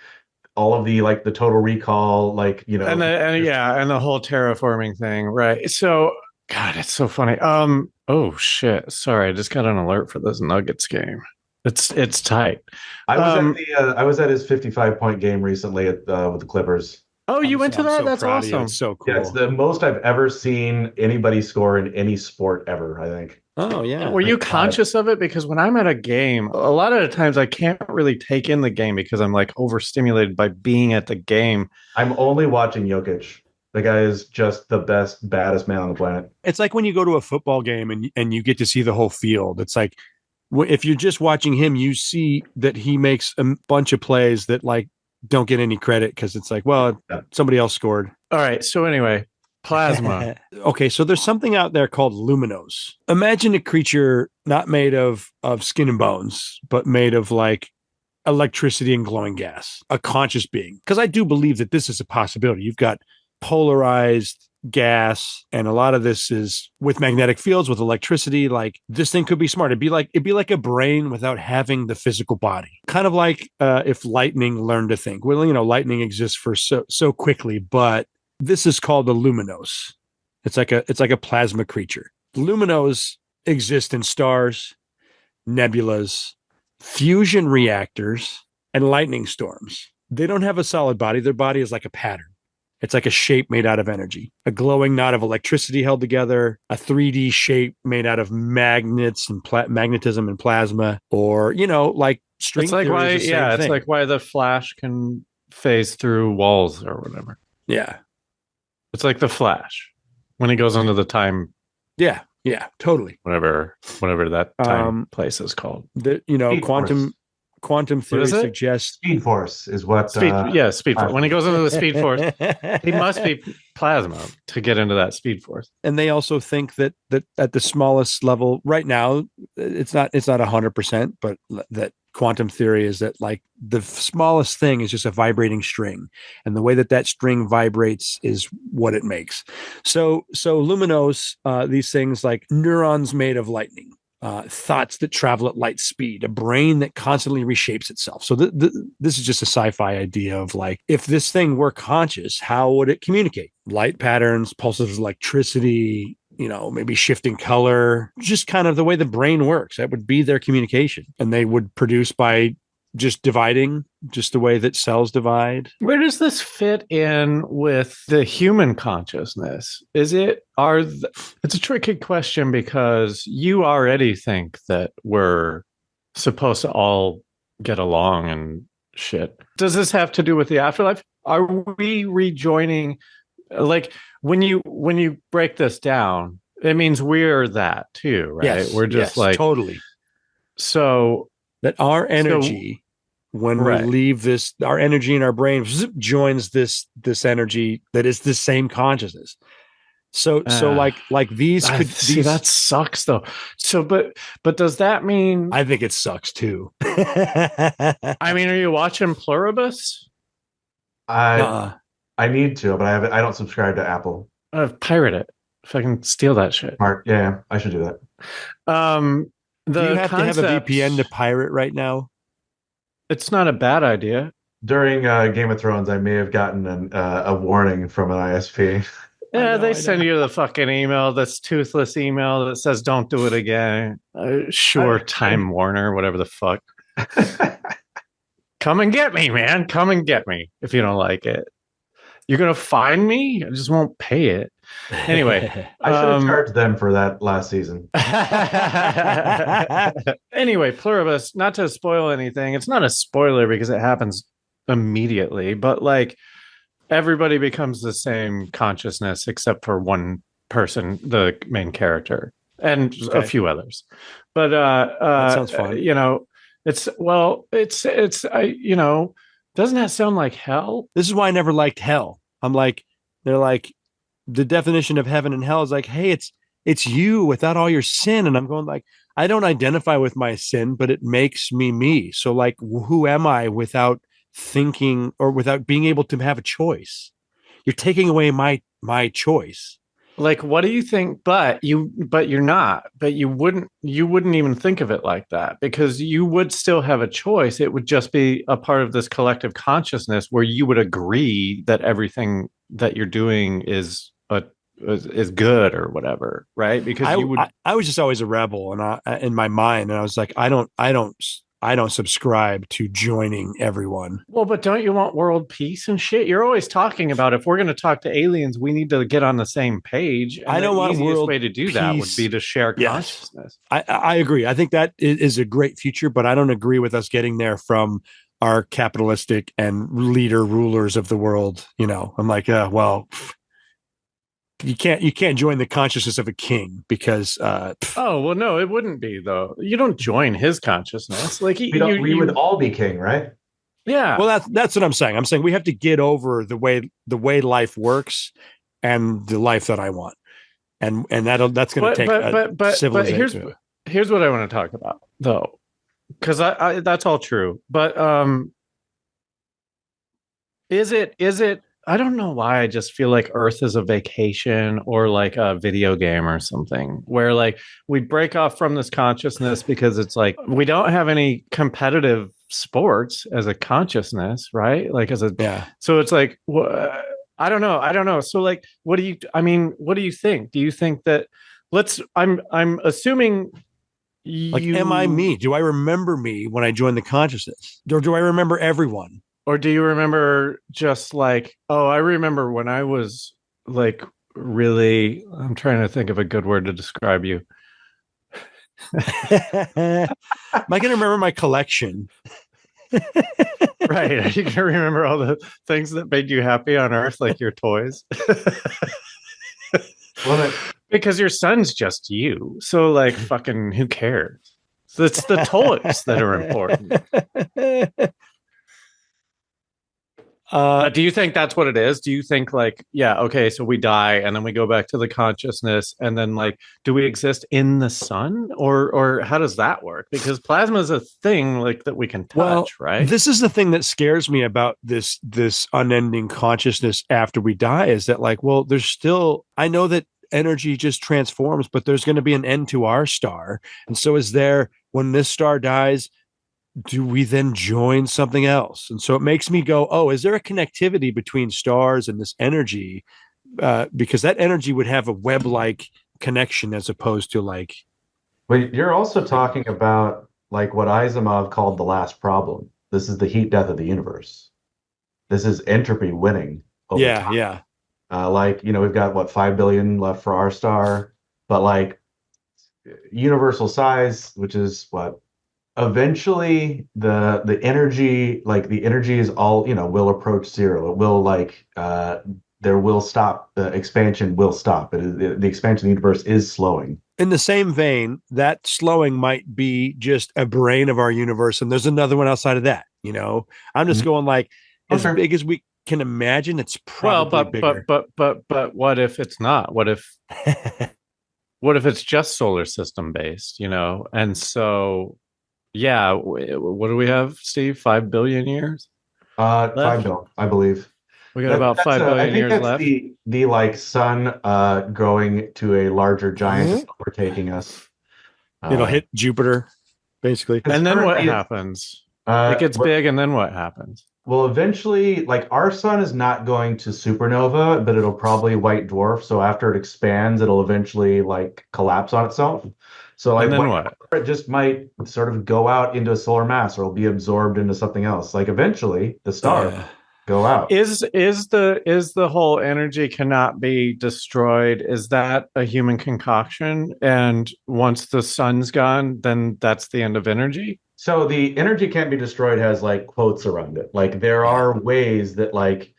all of the like the Total Recall, like and the whole terraforming thing, right? So, God, it's so funny. Oh shit! Sorry, I just got an alert for this Nuggets game. It's tight. I was at his 55-point game recently with the Clippers. Oh, you went to that? So That's proud of you. awesome. It's so cool. Yeah, it's the most I've ever seen anybody score in any sport ever, I think. Oh yeah. Were you conscious of it? Because when I'm at a game, a lot of the times I can't really take in the game because I'm like overstimulated by being at the game. I'm only watching Jokic. The guy is just the best, baddest man on the planet. It's like when you go to a football game and you get to see the whole field. It's like if you're just watching him, you see that he makes a bunch of plays that like don't get any credit because it's like, well, somebody else scored. All right. So anyway, plasma. Okay, so there's something out there called luminose. Imagine a creature not made of skin and bones, but made of like electricity and glowing gas, a conscious being. Because I do believe that this is a possibility. You've got polarized gas, and a lot of this is with magnetic fields, with electricity. Like this thing could be smart. It'd be like a brain without having the physical body. Kind of like if lightning learned to think. Well, lightning exists for so quickly, but this is called the luminose. It's like a plasma creature. Luminose exist in stars, nebulas, fusion reactors, and lightning storms. They don't have a solid body. Their body is like a pattern. It's like a shape made out of energy, a glowing knot of electricity held together, a 3D shape made out of magnets and magnetism and plasma, or, like string theory. It's like why the Flash can phase through walls or whatever. Yeah. It's like the Flash when he goes into the time. Yeah, totally. Whatever that time place is called. Quantum theory suggests Speed Force is what. Speed Force. When he goes into the Speed Force, he must be plasma to get into that Speed Force. And they also think that at the smallest level, right now, it's not 100%, but that quantum theory is that like the smallest thing is just a vibrating string, and the way that string vibrates is what it makes. So luminose, these things like neurons made of lightning. Thoughts that travel at light speed, a brain that constantly reshapes itself. So this is just a sci-fi idea of like, if this thing were conscious, how would it communicate? Light patterns, pulses of electricity, maybe shifting color, just kind of the way the brain works. That would be their communication. And they would produce by just dividing, just the way that cells divide. Where does this fit in with the human consciousness? It's a tricky question because you already think that we're supposed to all get along and shit. Does this have to do with the afterlife? Are we rejoining? Like when you break this down, it means we're that too, right? Yes, we're just like totally. So that our energy, when we leave this, our energy in our brain joins this energy that is the same consciousness. So like these could see that sucks though. So but does that mean? I think it sucks too. I mean, are you watching Pluribus? I need to, but I don't subscribe to Apple. Pirate it. If I can steal that shit. Smart. Yeah, I should do that. Do you have to have a VPN to pirate right now? It's not a bad idea. During Game of Thrones, I may have gotten a warning from an ISP. Yeah, they send you the fucking email, this toothless email that says, don't do it again. Time Warner, whatever the fuck. Come and get me, man. Come and get me if you don't like it. You're going to fine me? I just won't pay it. Anyway. I should have charged them for that last season. Anyway, Pluribus, not to spoil anything. It's not a spoiler because it happens immediately, but like everybody becomes the same consciousness except for one person, the main character, and a few others. But that sounds fun. Doesn't that sound like hell? This is why I never liked hell. I'm like, they're like, the definition of heaven and hell is like, hey, it's you without all your sin. And I'm going like, I don't identify with my sin, but it makes me. So like, who am I without thinking or without being able to have a choice? You're taking away my choice. Like, what do you think? But you're not. But you wouldn't even think of it like that because you would still have a choice. It would just be a part of this collective consciousness where you would agree that everything that you're doing is good or whatever, right? Because I was just always a rebel, and in my mind, and I was like, I don't subscribe to joining everyone. Well, but don't you want world peace and shit? You're always talking about if we're going to talk to aliens, we need to get on the same page. And I don't want the easiest world way to do peace. that would be to share Yes. consciousness. I agree. I think that is a great future, but I don't agree with us getting there from our capitalistic and rulers of the world. You know, I'm like, well, you can't join the consciousness of a king because Oh, well, no, it wouldn't be though. You don't join his consciousness. Like We would all be king, right? yeah. well, that's what I'm saying. I'm saying we have to get over the way life works and the life that I want, and that's going to take but civilization. here's what I want to talk about though, because I that's all true. But is it? I don't know why I just feel like Earth is a vacation or like a video game or something where like we break off from this consciousness because it's like we don't have any competitive sports as a consciousness, right? Like as a So it's like I don't know. So like what do you think? Do you think that I'm assuming Like, am I me? Do I remember me when I joined the consciousness? Or do I remember everyone? Or do you remember just like, oh, I remember when I was like really, I'm trying to think of a good word to describe you. Am I going to remember my collection? Right. Are you going to remember all the things that made you happy on Earth, like your toys? Because your son's just you. So, like, fucking who cares? So it's the toys that are important. Do you think that's what it is? Do you think like, yeah, okay, so we die and then we go back to the consciousness and then like, do we exist in the sun or how does that work? Because plasma is a thing like that we can touch, right? This is the thing that scares me about this unending consciousness after we die is that like, well, there's still, I know that energy just transforms, but there's going to be an end to our star. And so is there, when this star dies, do we then join something else? And so it makes me go, oh, is there a connectivity between stars and this energy? Because that energy would have a web-like connection as opposed to like. But you're also talking about like what Asimov called the last problem. This is the heat death of the universe. This is entropy winning over time. Yeah. Like, we've got what, 5 billion left for our star, but like universal size, which is what, eventually the energy, like the energy is all, will approach zero. It will like there will stop, the expansion will stop. The expansion of the universe is slowing. In the same vein, that slowing might be just a brain of our universe, and there's another one outside of that. I'm just going like as big as we can imagine. It's probably bigger. But what if it's not? What if it's just solar system based? And so. Yeah, what do we have, Steve? 5 billion years? 5 billion, I believe. We got about 5 billion years left. I think that's the like sun going to a larger giant overtaking us. It'll hit Jupiter, basically. And then what happens? It gets big, and then what happens? Well, eventually, like our sun is not going to supernova, but it'll probably white dwarf. So after it expands, it'll eventually like collapse on itself. So like, and then what? It just might sort of go out into a solar mass, or it'll be absorbed into something else. Like eventually, the star go out. Is the whole energy cannot be destroyed? Is that a human concoction? And once the sun's gone, then that's the end of energy. So the energy can't be destroyed has like quotes around it. Like there are ways that like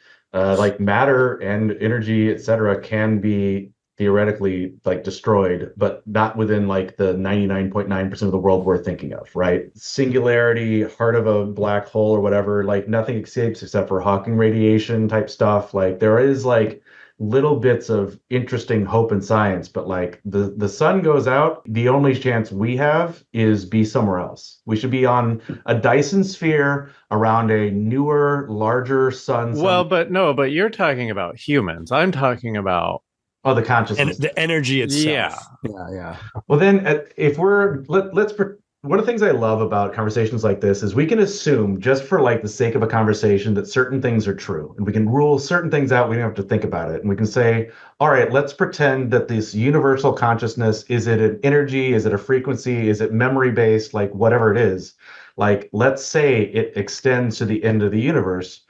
matter and energy, etc., can be theoretically like destroyed, but not within like the 99.9% of the world we're thinking of, right? Singularity, heart of a black hole or whatever, like nothing escapes except for Hawking radiation type stuff. Like there is like little bits of interesting hope in science, but like the sun goes out, the only chance we have is be somewhere else. We should be on a Dyson sphere around a newer, larger sun. Well, but you're talking about humans. I'm talking about Oh, the and consciousness. the energy itself. Yeah. Yeah. Well, then, if one of the things I love about conversations like this is we can assume, just for like the sake of a conversation, that certain things are true, and we can rule certain things out. We don't have to think about it, and we can say, all right, let's pretend that this universal consciousness, is it an energy? Is it a frequency? Is it memory based? Like whatever it is, like let's say it extends to the end of the universe.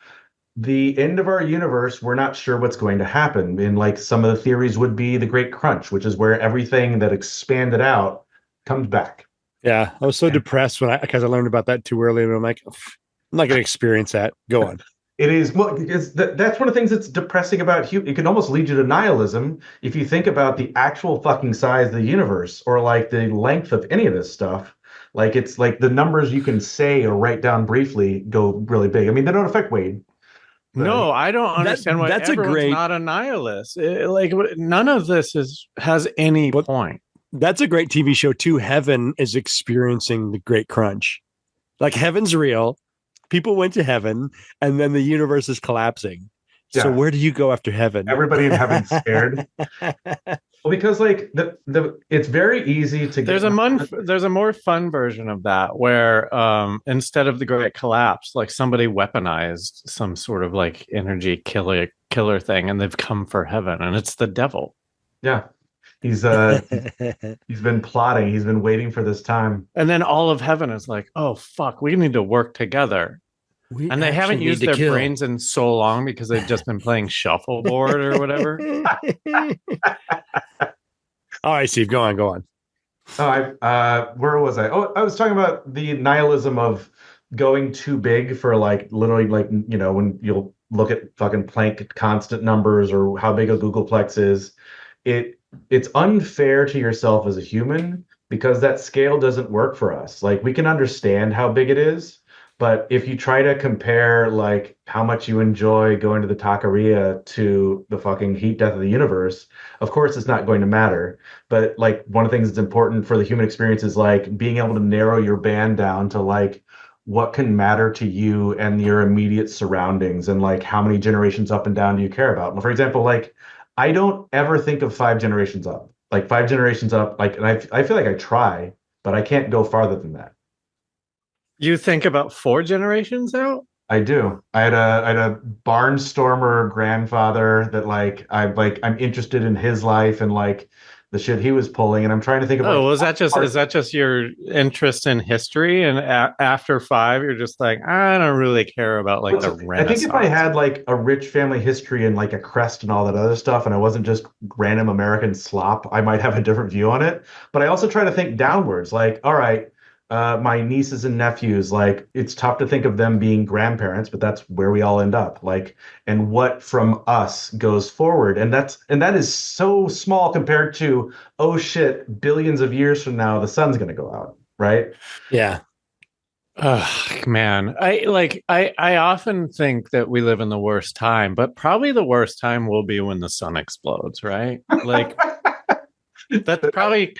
The end of our universe, we're not sure what's going to happen. And like some of the theories would be the Great Crunch, which is where everything that expanded out comes back. Yeah. I was so depressed because I learned about that too early, and I'm like, I'm not going to experience that. Go on. It is, well, because that's one of the things that's depressing about it can almost lead you to nihilism if you think about the actual fucking size of the universe, or like the length of any of this stuff. Like it's like the numbers you can say or write down briefly go really big. I mean, they don't affect Wade. No, I don't understand why that's everyone's not a nihilist. Like none of this has any point. That's a great TV show too. Heaven is experiencing the Great Crunch. Like heaven's real. People went to heaven, and then the universe is collapsing. So where do you go after heaven? Everybody in heaven's scared. Well, because like it's very easy to there's a more fun version of that where instead of the great collapse, like somebody weaponized some sort of like energy killer thing, and they've come for heaven, and it's the devil. Yeah. He's been plotting. He's been waiting for this time. And then all of heaven is like, oh fuck, we need to work together. And they haven't used their brains in so long because they've just been playing shuffleboard or whatever. All right, Steve, go on. Oh, where was I? Oh, I was talking about the nihilism of going too big for like literally like, you know, when you'll look at fucking Planck constant numbers or how big a Googleplex is, it's unfair to yourself as a human because that scale doesn't work for us. Like we can understand how big it is, but if you try to compare like how much you enjoy going to the taqueria to the fucking heat death of the universe, of course it's not going to matter. But like one of the things that's important for the human experience is like being able to narrow your band down to like what can matter to you and your immediate surroundings, and like how many generations up and down do you care about. For example, like I don't ever think of 5 generations up. Like 5 generations up, like, and I feel like I try, but I can't go farther than that. You think about 4 generations out? I do. I had a barnstormer grandfather that I'm interested in his life and like the shit he was pulling, and I'm trying to think of. Oh, is that just your interest in history? And after 5, you're just like, I don't really care about like the Renaissance. I think if I had like a rich family history and like a crest and all that other stuff, and I wasn't just random American slop, I might have a different view on it. But I also try to think downwards. Like, all right, my nieces and nephews, like it's tough to think of them being grandparents, but that's where we all end up. Like, and what from us goes forward, and that is so small compared to, oh shit, billions of years from now the sun's going to go out, right? Yeah. Man, I often think that we live in the worst time, but probably the worst time will be when the sun explodes, right? Like that's probably.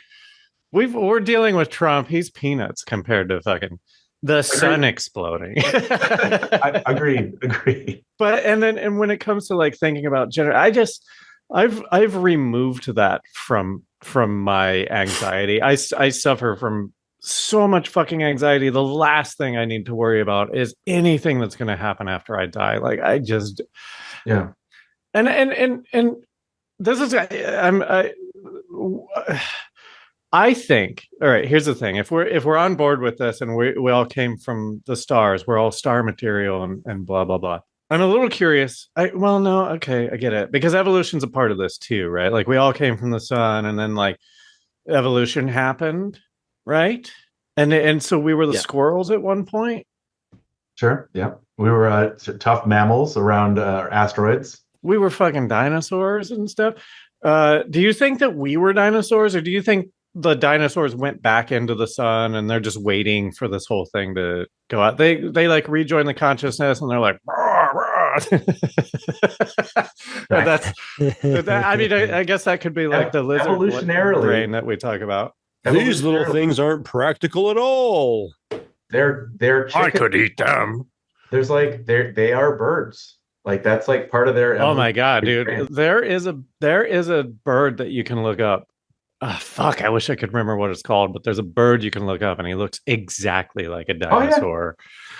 We're dealing with Trump. He's peanuts compared to fucking the sun exploding. I agree. But and when it comes to like thinking about gender, I've removed that from my anxiety. I suffer from so much fucking anxiety. The last thing I need to worry about is anything that's going to happen after I die. Like I just, yeah. And this is I think, all right, here's the thing. If we're on board with this and we all came from the stars, we're all star material and blah, blah, blah. I'm a little curious. I get it. Because evolution's a part of this too, right? Like we all came from the sun and then like evolution happened, right? And so we were the squirrels at one point. Sure, yeah. We were tough mammals around asteroids. We were fucking dinosaurs and stuff. Do you think that we were dinosaurs, or do you think the dinosaurs went back into the sun and they're just waiting for this whole thing to go out? They like rejoin the consciousness and they're like, rah, rah. I mean, I guess that could be like the lizard brain that we talk about. These little things aren't practical at all. They're I could eat them. There's like they are birds. Like that's like part of their Oh my God, evolutionary dude. branch. There is a bird that you can look up. Fuck, I wish I could remember what it's called, but there's a bird you can look up and he looks exactly like a Oh yeah. dinosaur.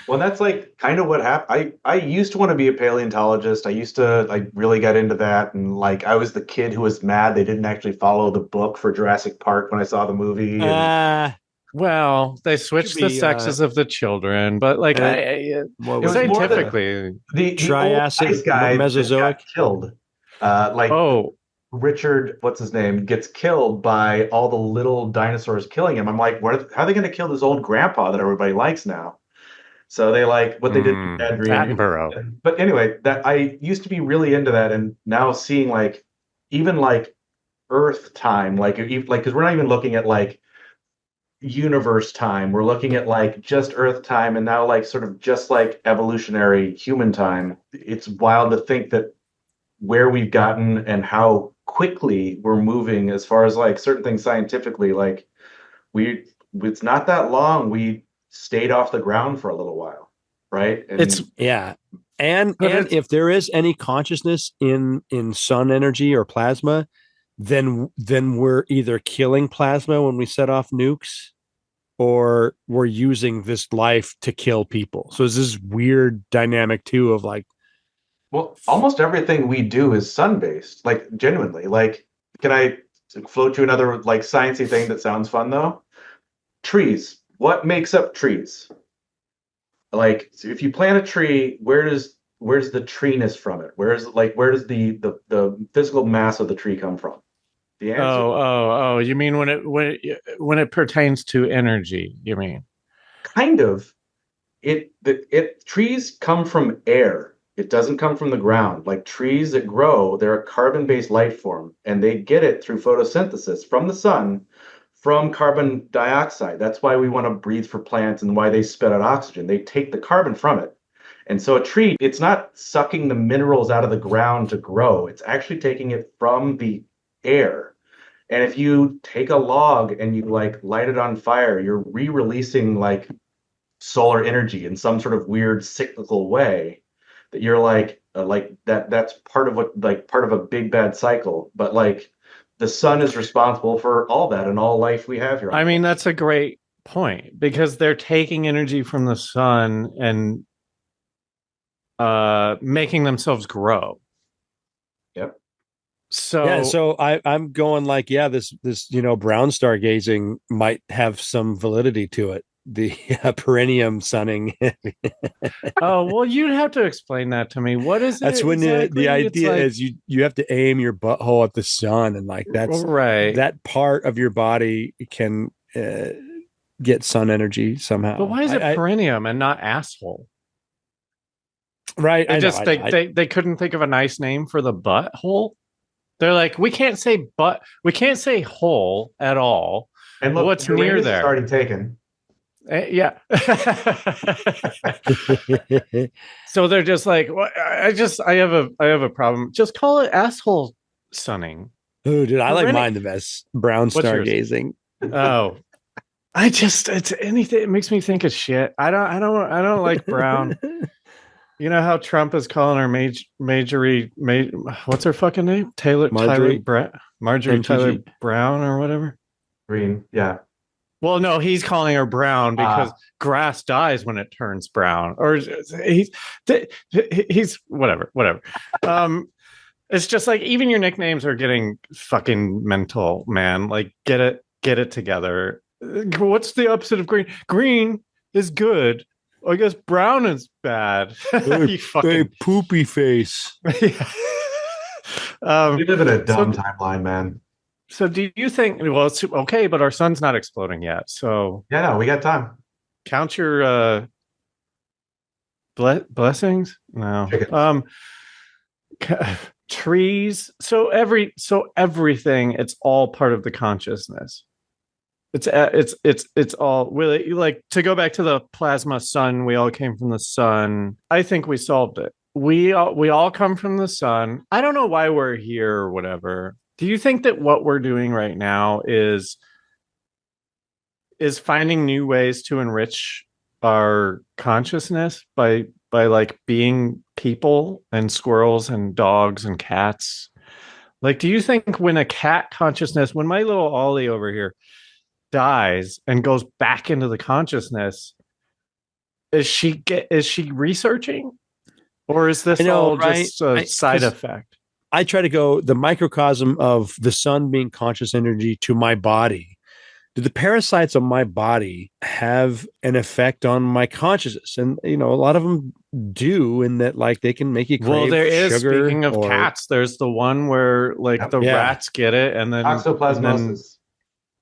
Well, that's like kind of what happened. I used to want to be a paleontologist. I used to like really get into that, and like I was the kid who was mad they didn't actually follow the book for Jurassic Park when I saw the movie. And Well, they Should switched the be sexes of the children, but like what it was was it? more scientifically, the old Triassic, ice guy that got Mesozoic. killed. Like oh, Richard, what's his name, gets killed by all the little dinosaurs killing him. I'm like, how are they going to kill this old grandpa that everybody likes now? So they like what they did with Adrian. Attenborough. But anyway, that I used to be really into that, and now seeing like even like Earth time, like because we're not even looking at like universe time. We're looking at like just Earth time, and now like sort of just like evolutionary human time. It's wild to think that where we've gotten and how quickly we're moving as far as like certain things scientifically. Like we, it's not that long. We stayed off the ground for a little while, right? And It's Yeah. And But and it's if there is any consciousness in sun energy or plasma, then we're either killing plasma when we set off nukes, or we're using this life to kill people. So it's this weird dynamic too of like, well, almost everything we do is sun-based, like genuinely. Like, can I float you another like sciencey thing that sounds fun though? Trees. What makes up trees? Like, so if you plant a tree, where's the treeness from it? Where does the physical mass of the tree come from? The answer, oh, you mean when it pertains to energy, you mean? kind of. It trees come from air. It doesn't come from the ground. Like trees that grow, they're a carbon-based life form, and they get it through photosynthesis from the sun, from carbon dioxide. That's why we want to breathe for plants and why they spit out oxygen. They take the carbon from it. And so a tree, it's not sucking the minerals out of the ground to grow. It's actually taking it from the air. And if you take a log and you like light it on fire, you're re-releasing like solar energy in some sort of weird cyclical way that you're like that's part of what like part of a big bad cycle, but like the sun is responsible for all that and all life we have here on I the mean, planet. that's a great point because they're taking energy from the sun and making themselves grow. Yep. yeah. So So I'm going like, yeah, this brown stargazing might have some validity to it. The perineum sunning. oh well, you'd have to explain that to me. What is That's it when exactly? the It's idea like is you have to aim your butthole at the sun, and like right. that part of your body can get sun energy But somehow. why is it I perineum and not asshole? right. They I know. just they couldn't think of a nice name for the butthole. They're like, we can't say butt, we can't say hole at all. And look, What's near Uranus is there? already taken. Yeah. So they're just like, well, I have a problem. Just call it asshole sunning. Oh, dude, I like Perenne- mine the best. Brown What's yours? stargazing. Oh, it's anything. It makes me think of shit. I don't like brown. You know how Trump is calling her what's her fucking name? Marjorie Marjorie Taylor MTG. Brown or whatever. Green, yeah. Well, no, he's calling her brown because grass dies when it turns brown, or he's whatever. It's just like even your nicknames are getting fucking mental, man. Like get it together. What's the opposite of green? Green is good. I guess brown is bad. You fucking Hey, poopy face. yeah. We live in a dumb timeline, man. So do you think? Well, it's okay, but our sun's not exploding yet. So Yeah, no, we got time. count your blessings. No. Chickens. Trees. So everything. It's all part of the consciousness. It's all really like to go back to the plasma sun. We all came from the sun. I think we solved it. We all come from the sun. I don't know why we're here or whatever. Do you think that what we're doing right now is finding new ways to enrich our consciousness by by like being people and squirrels and dogs and cats. Like, do you think when a cat consciousness, when my little Ollie over here dies and goes back into the consciousness, is she researching, or is this all right? just a side effect? I try to go the microcosm of the sun being conscious energy to my body. Do the parasites on my body have an effect on my consciousness? And a lot of them do, in that like they can make you crave well, there is sugar. Speaking of cats, there's the one where like the rats get it, and then toxoplasmosis.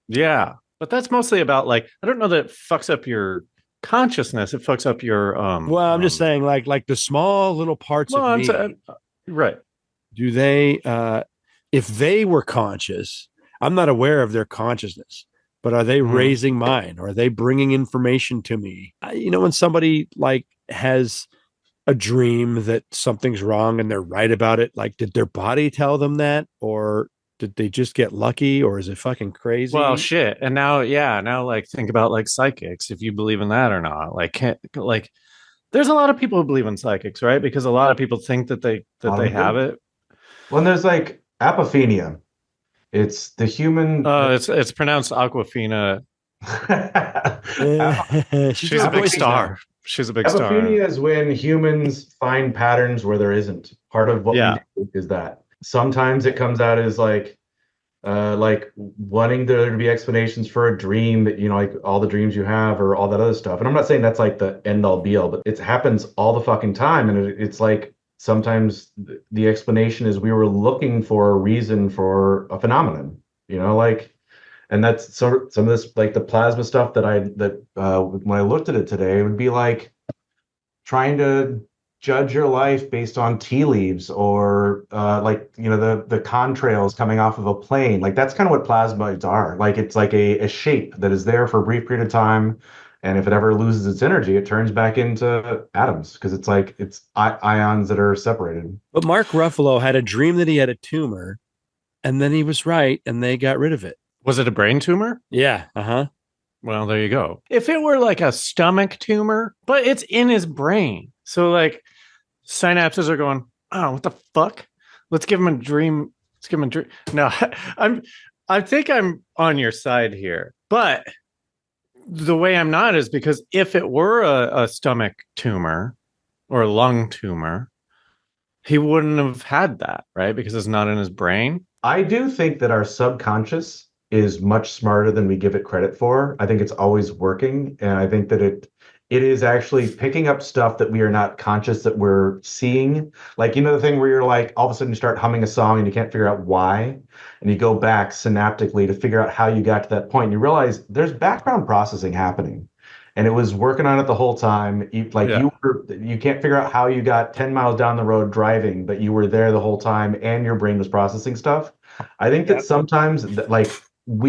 Yeah, but that's mostly about like, I don't know that it fucks up your consciousness. It fucks up your Well, I'm just saying, like the small little parts of me. Right. Do they? If they were conscious, I'm not aware of their consciousness. But are they raising mine? Or are they bringing information to me? When somebody like has a dream that something's wrong and they're right about it, like, did their body tell them that? Or did they just get lucky? Or is it fucking crazy? Well, shit. And now like think about like psychics, if you believe in that or not. Like, there's a lot of people who believe in psychics, right? Because a lot of people think that they have it. Well, there's like apophenia. It's the human. It's pronounced Aquafina. She's a big star. She's a big star. Apophenia is when humans find patterns where there isn't. Part of what we do is that. Sometimes it comes out as like wanting there to be explanations for a dream that, like all the dreams you have or all that other stuff. And I'm not saying that's like the end all be all, but it happens all the fucking time. And it's like, sometimes the explanation is we were looking for a reason for a phenomenon, and that's some of this, like the plasma stuff when I looked at it today, it would be like trying to judge your life based on tea leaves or the contrails coming off of a plane. Like that's kind of what plasmoids are. Like it's like a shape that is there for a brief period of time. And if it ever loses its energy, it turns back into atoms because it's like it's ions that are separated. But Mark Ruffalo had a dream that he had a tumor, and then he was right, and they got rid of it. Was it a brain tumor? Yeah. Uh-huh. Well, there you go. If it were like a stomach tumor, but it's in his brain. So like synapses are going, oh, what the fuck? Let's give him a dream. Let's give him a dream. No, I think I'm on your side here, but the way I'm not is because if it were a stomach tumor or a lung tumor, he wouldn't have had that, right? Because it's not in his brain. I do think that our subconscious is much smarter than we give it credit for. I think it's always working. And I think that it is actually picking up stuff that we are not conscious that we're seeing. Like, the thing where you're like, all of a sudden you start humming a song and you can't figure out why. And you go back synaptically to figure out how you got to that point. And you realize there's background processing happening. And it was working on it the whole time. You can't figure out how you got 10 miles down the road driving, but you were there the whole time and your brain was processing stuff. I think that sometimes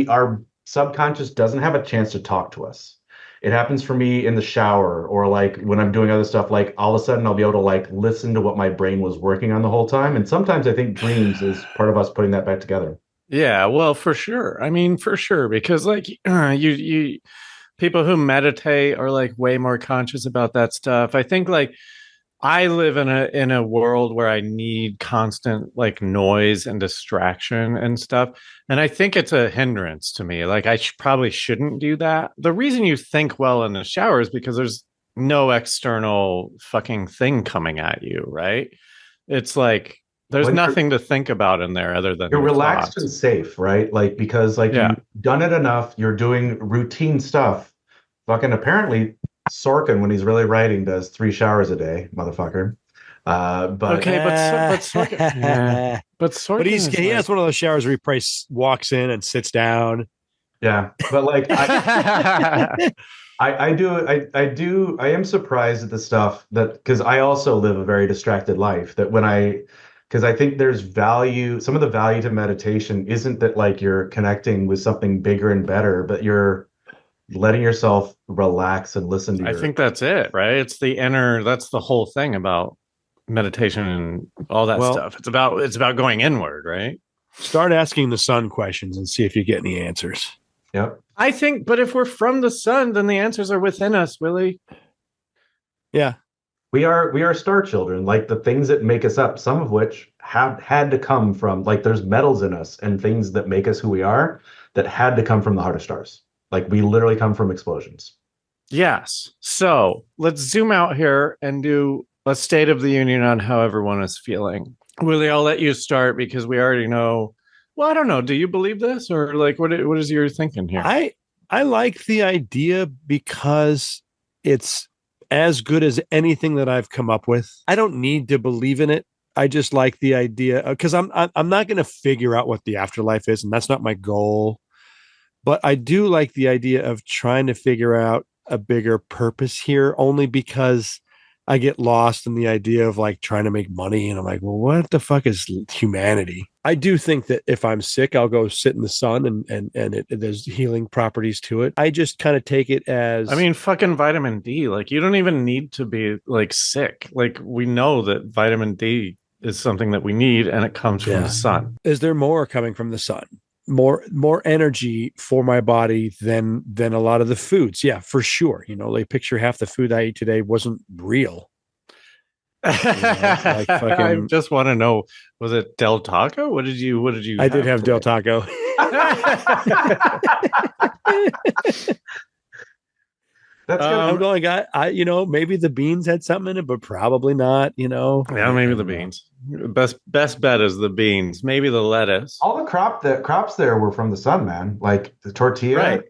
our subconscious doesn't have a chance to talk to us. It happens for me in the shower or like when I'm doing other stuff, like all of a sudden I'll be able to like listen to what my brain was working on the whole time. And sometimes I think dreams is part of us putting that back together. Yeah, well, for sure. I mean, for sure, because like you people who meditate are like way more conscious about that stuff. I think like I live in a world where I need constant like noise and distraction and stuff. And I think it's a hindrance to me. Like I probably shouldn't do that. The reason you think well in the shower is because there's no external fucking thing coming at you, right? It's like there's nothing to think about in there other than you're relaxed thoughts. and safe, right? Like because like you've done it enough, you're doing routine stuff. Fucking apparently Sorkin, when he's really writing, does 3 showers a day, motherfucker. But Sorkin, but he has one of those showers where he walks in and sits down. Yeah, but like I am surprised at the stuff that because I also live a very distracted life. That because I think there's value. Some of the value to meditation isn't that like you're connecting with something bigger and better, but you're letting yourself relax and listen to I think that's it, right? It's that's the whole thing about meditation and all that stuff. It's about going inward, right? Start asking the sun questions and see if you get any answers. Yep. I think, but if we're from the sun, then the answers are within us, Willie. Yeah. we are star children, like the things that make us up, some of which have had to come from, like, there's metals in us and things that make us who we are that had to come from the heart of stars. Like, we literally come from explosions. Yes. So let's zoom out here and do a state of the union on how everyone is feeling. Willie, I'll let you start because we already know. Well, I don't know. Do you believe this, or like what is your thinking here? I like the idea because it's as good as anything that I've come up with. I don't need to believe in it. I just like the idea because I'm not going to figure out what the afterlife is, and that's not my goal. But I do like the idea of trying to figure out a bigger purpose here, only because I get lost in the idea of like trying to make money. And I'm like, well, what the fuck is humanity? I do think that if I'm sick, I'll go sit in the sun and there's healing properties to it. I just kind of take it as, I mean, fucking vitamin D. Like, you don't even need to be like sick. Like, we know that vitamin D is something that we need, and it comes from the sun. Is there more coming from the sun? More energy for my body than a lot of the foods. Yeah, for sure. You know, like picture half the food I ate today wasn't real. Like fucking, I just want to know, was it Del Taco? What did you I did have today? Del Taco. That's I'm going, you know, maybe the beans had something in it, but probably not, you know. Yeah, maybe the beans. Best bet is the beans. Maybe the lettuce. All the crops there were from the sun, man. Like the tortilla. Right.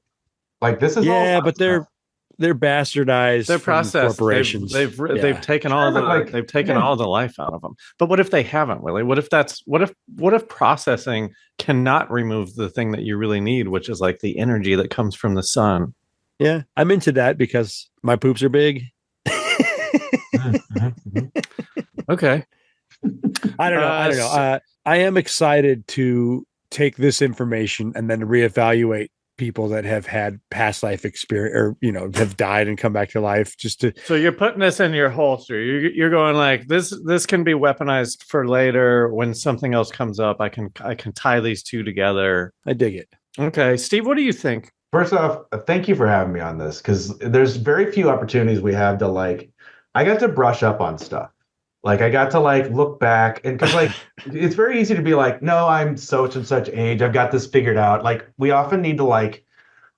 Like this is but they're bastardized. They're processed. Corporations. They've taken all the life out of them. But what if they haven't, Willie? What if processing cannot remove the thing that you really need, which is like the energy that comes from the sun? Yeah, I'm into that because my poops are big. Okay. I don't know. I am excited to take this information and then reevaluate people that have had past life experience, or you know, have died and come back to life. So you're putting this in your holster. You're going like this can be weaponized for later when something else comes up. I can tie these two together. I dig it. Okay, Steve, what do you think? First off, thank you for having me on this, because there's very few opportunities we have to I got to brush up on stuff. Like I got to look back, and because it's very easy to be like, no, I'm such and such age, I've got this figured out. Like we often need to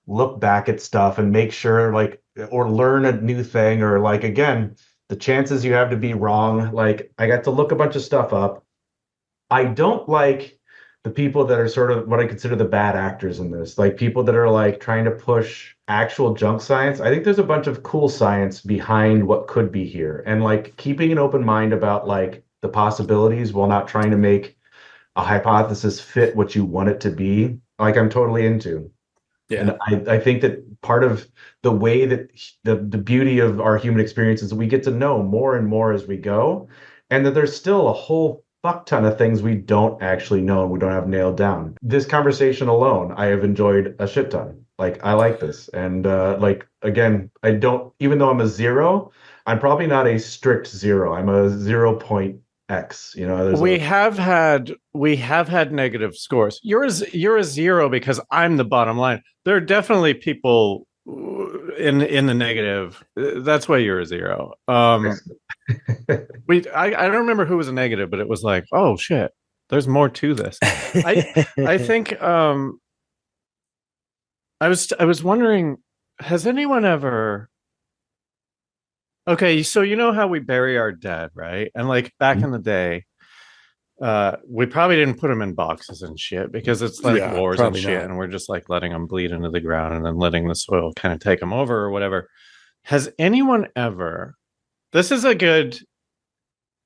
look back at stuff and make sure or learn a new thing, or again, the chances you have to be wrong. Like I got to look a bunch of stuff up. I don't like the people that are sort of what I consider the bad actors in this, like people that are trying to push actual junk science. I think there's a bunch of cool science behind what could be here, and keeping an open mind about the possibilities while not trying to make a hypothesis fit what you want it to be. I'm totally into. Yeah. And I think that part of the way that the beauty of our human experience is that we get to know more and more as we go, and that there's still a whole fuck ton of things we don't actually know and we don't have nailed down. This conversation alone, I have enjoyed a shit ton. I like this. And again, I don't, even though I'm a 0, I'm probably not a strict 0. I'm a 0.x, you know. We have had negative scores. You're a 0 because I'm the bottom line. There are definitely people in the negative. That's why you're a 0. I don't remember who was a negative, but it was like, oh shit, there's more to this. I think I was wondering, has anyone ever, okay, so you know how we bury our dead, right? And back in the day, we probably didn't put them in boxes and shit because it's wars and shit, and we're just letting them bleed into the ground and then letting the soil kind of take them over or whatever. Has anyone ever, this is a good,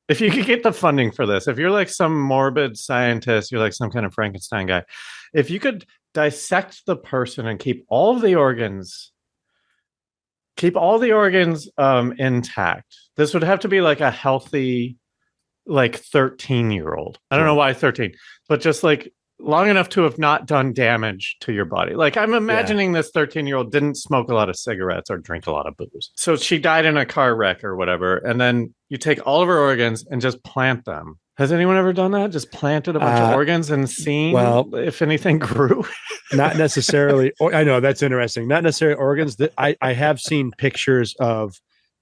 if you could get the funding for this, if you're some morbid scientist, you're some kind of Frankenstein guy, if you could dissect the person and keep all the organs intact, this would have to be a healthy 13-year-old. I don't know why 13, but just long enough to have not done damage to your body. I'm imagining this 13-year-old didn't smoke a lot of cigarettes or drink a lot of booze. So she died in a car wreck or whatever. And then you take all of her organs and just plant them. Has anyone ever done that? Just planted a bunch of organs and seen if anything grew? Not necessarily. I know, that's interesting. Not necessarily organs. That I have seen pictures of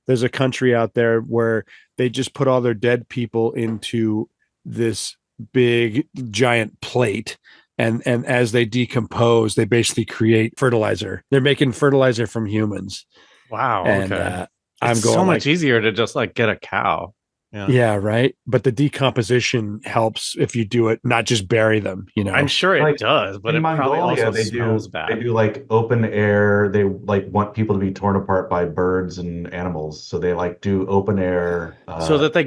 there's a country out there where they just put all their dead people into this big giant plate. And as they decompose, they basically create fertilizer. They're making fertilizer from humans. Wow. And Okay. I'm It's going so like, much easier to just like get a cow. Yeah. yeah, right. But the decomposition helps if you do it, not just bury them, you know. I'm sure it Like, does, but in it probably Mongolia, also smells bad. they do like open air. They like want people to be torn apart by birds and animals, so they like do open air. So that they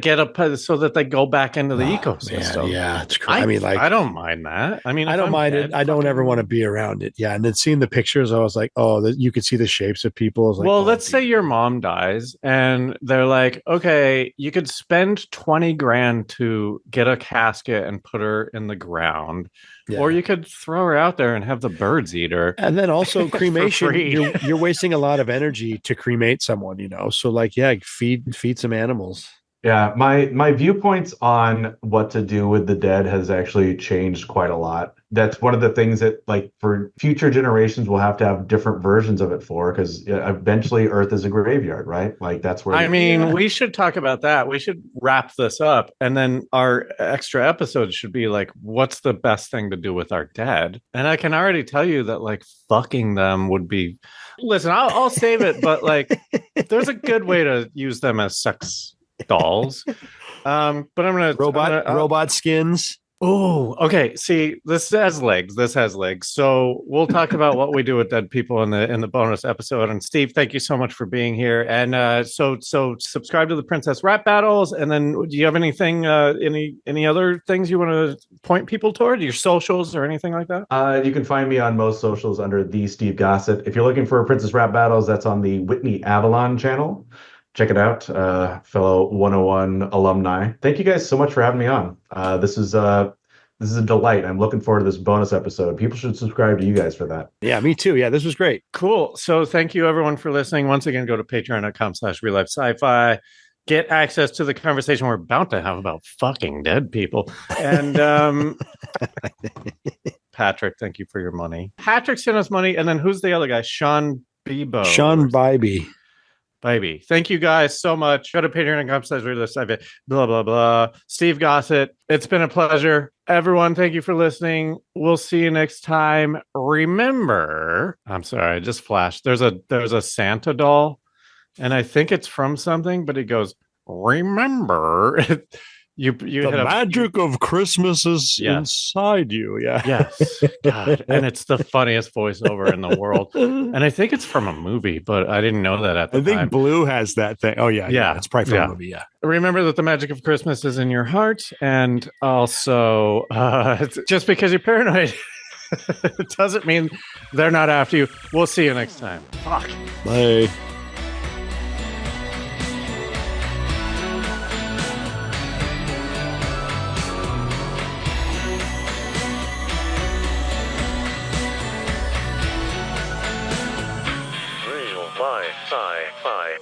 so that they go back into the ecosystem. Man, yeah, it's crazy. I mean, like, I don't mind that. I mean, I don't mind it. I don't ever want to be around it. Yeah, and then seeing the pictures, I was like, oh, you could see the shapes of people. I was like, well, oh, let's say your mom dies, and they're like, okay, you could spend 20 grand to get a casket and put her in the ground, or you could throw her out there and have the birds eat her. And then also cremation, free. you're wasting a lot of energy to cremate someone, you know. So like, yeah, feed some animals. Yeah, my viewpoints on what to do with the dead has actually changed quite a lot. That's one of the things that, like, for future generations, we'll have to have different versions of it for, because eventually Earth is a graveyard, right? Like, that's where. I mean, we should talk about that. We should wrap this up, and then our extra episode should be like, what's the best thing to do with our dead? And I can already tell you that like fucking them would be. Listen, I'll save it, but like, there's a good way to use them as sex dolls. But I'm gonna robot skins. Oh, okay. See, this has legs. So we'll talk about what we do with dead people in the bonus episode. And Steve, thank you so much for being here. And so subscribe to the Princess Rap Battles. And then, do you have anything, any other things you want to point people toward? Your socials or anything like that? You can find me on most socials under the Steve Gossett. If you're looking for Princess Rap Battles, that's on the Whitney Avalon channel. Check it out, fellow 101 alumni. Thank you guys so much for having me on. This is a delight. I'm looking forward to this bonus episode. People should subscribe to you guys for that. Yeah, me too. Yeah, this was great. Cool. So thank you everyone for listening. Once again, go to patreon.com/RealLifeSciFi. Get access to the conversation we're about to have about fucking dead people. And Patrick, thank you for your money. Patrick sent us money. And then who's the other guy? Sean Bebo. Sean Bybee. Baby. Thank you guys so much. Go to patreon.com/RealLifeSciFi. Blah, blah, blah. Steve Gossett. It's been a pleasure. Everyone, thank you for listening. We'll see you next time. Remember, I'm sorry, I just flashed. There's a Santa doll, and I think it's from something, but it goes, remember. You the magic of Christmas is inside you. Yeah. Yes. God. And it's the funniest voiceover in the world. And I think it's from a movie, but I didn't know that at the time. I think Blue has that thing. Oh, yeah. Yeah. It's probably from a movie. Yeah. Remember that the magic of Christmas is in your heart. And also, just because you're paranoid, it doesn't mean they're not after you. We'll see you next time. Fuck. Bye. Sci-Fi.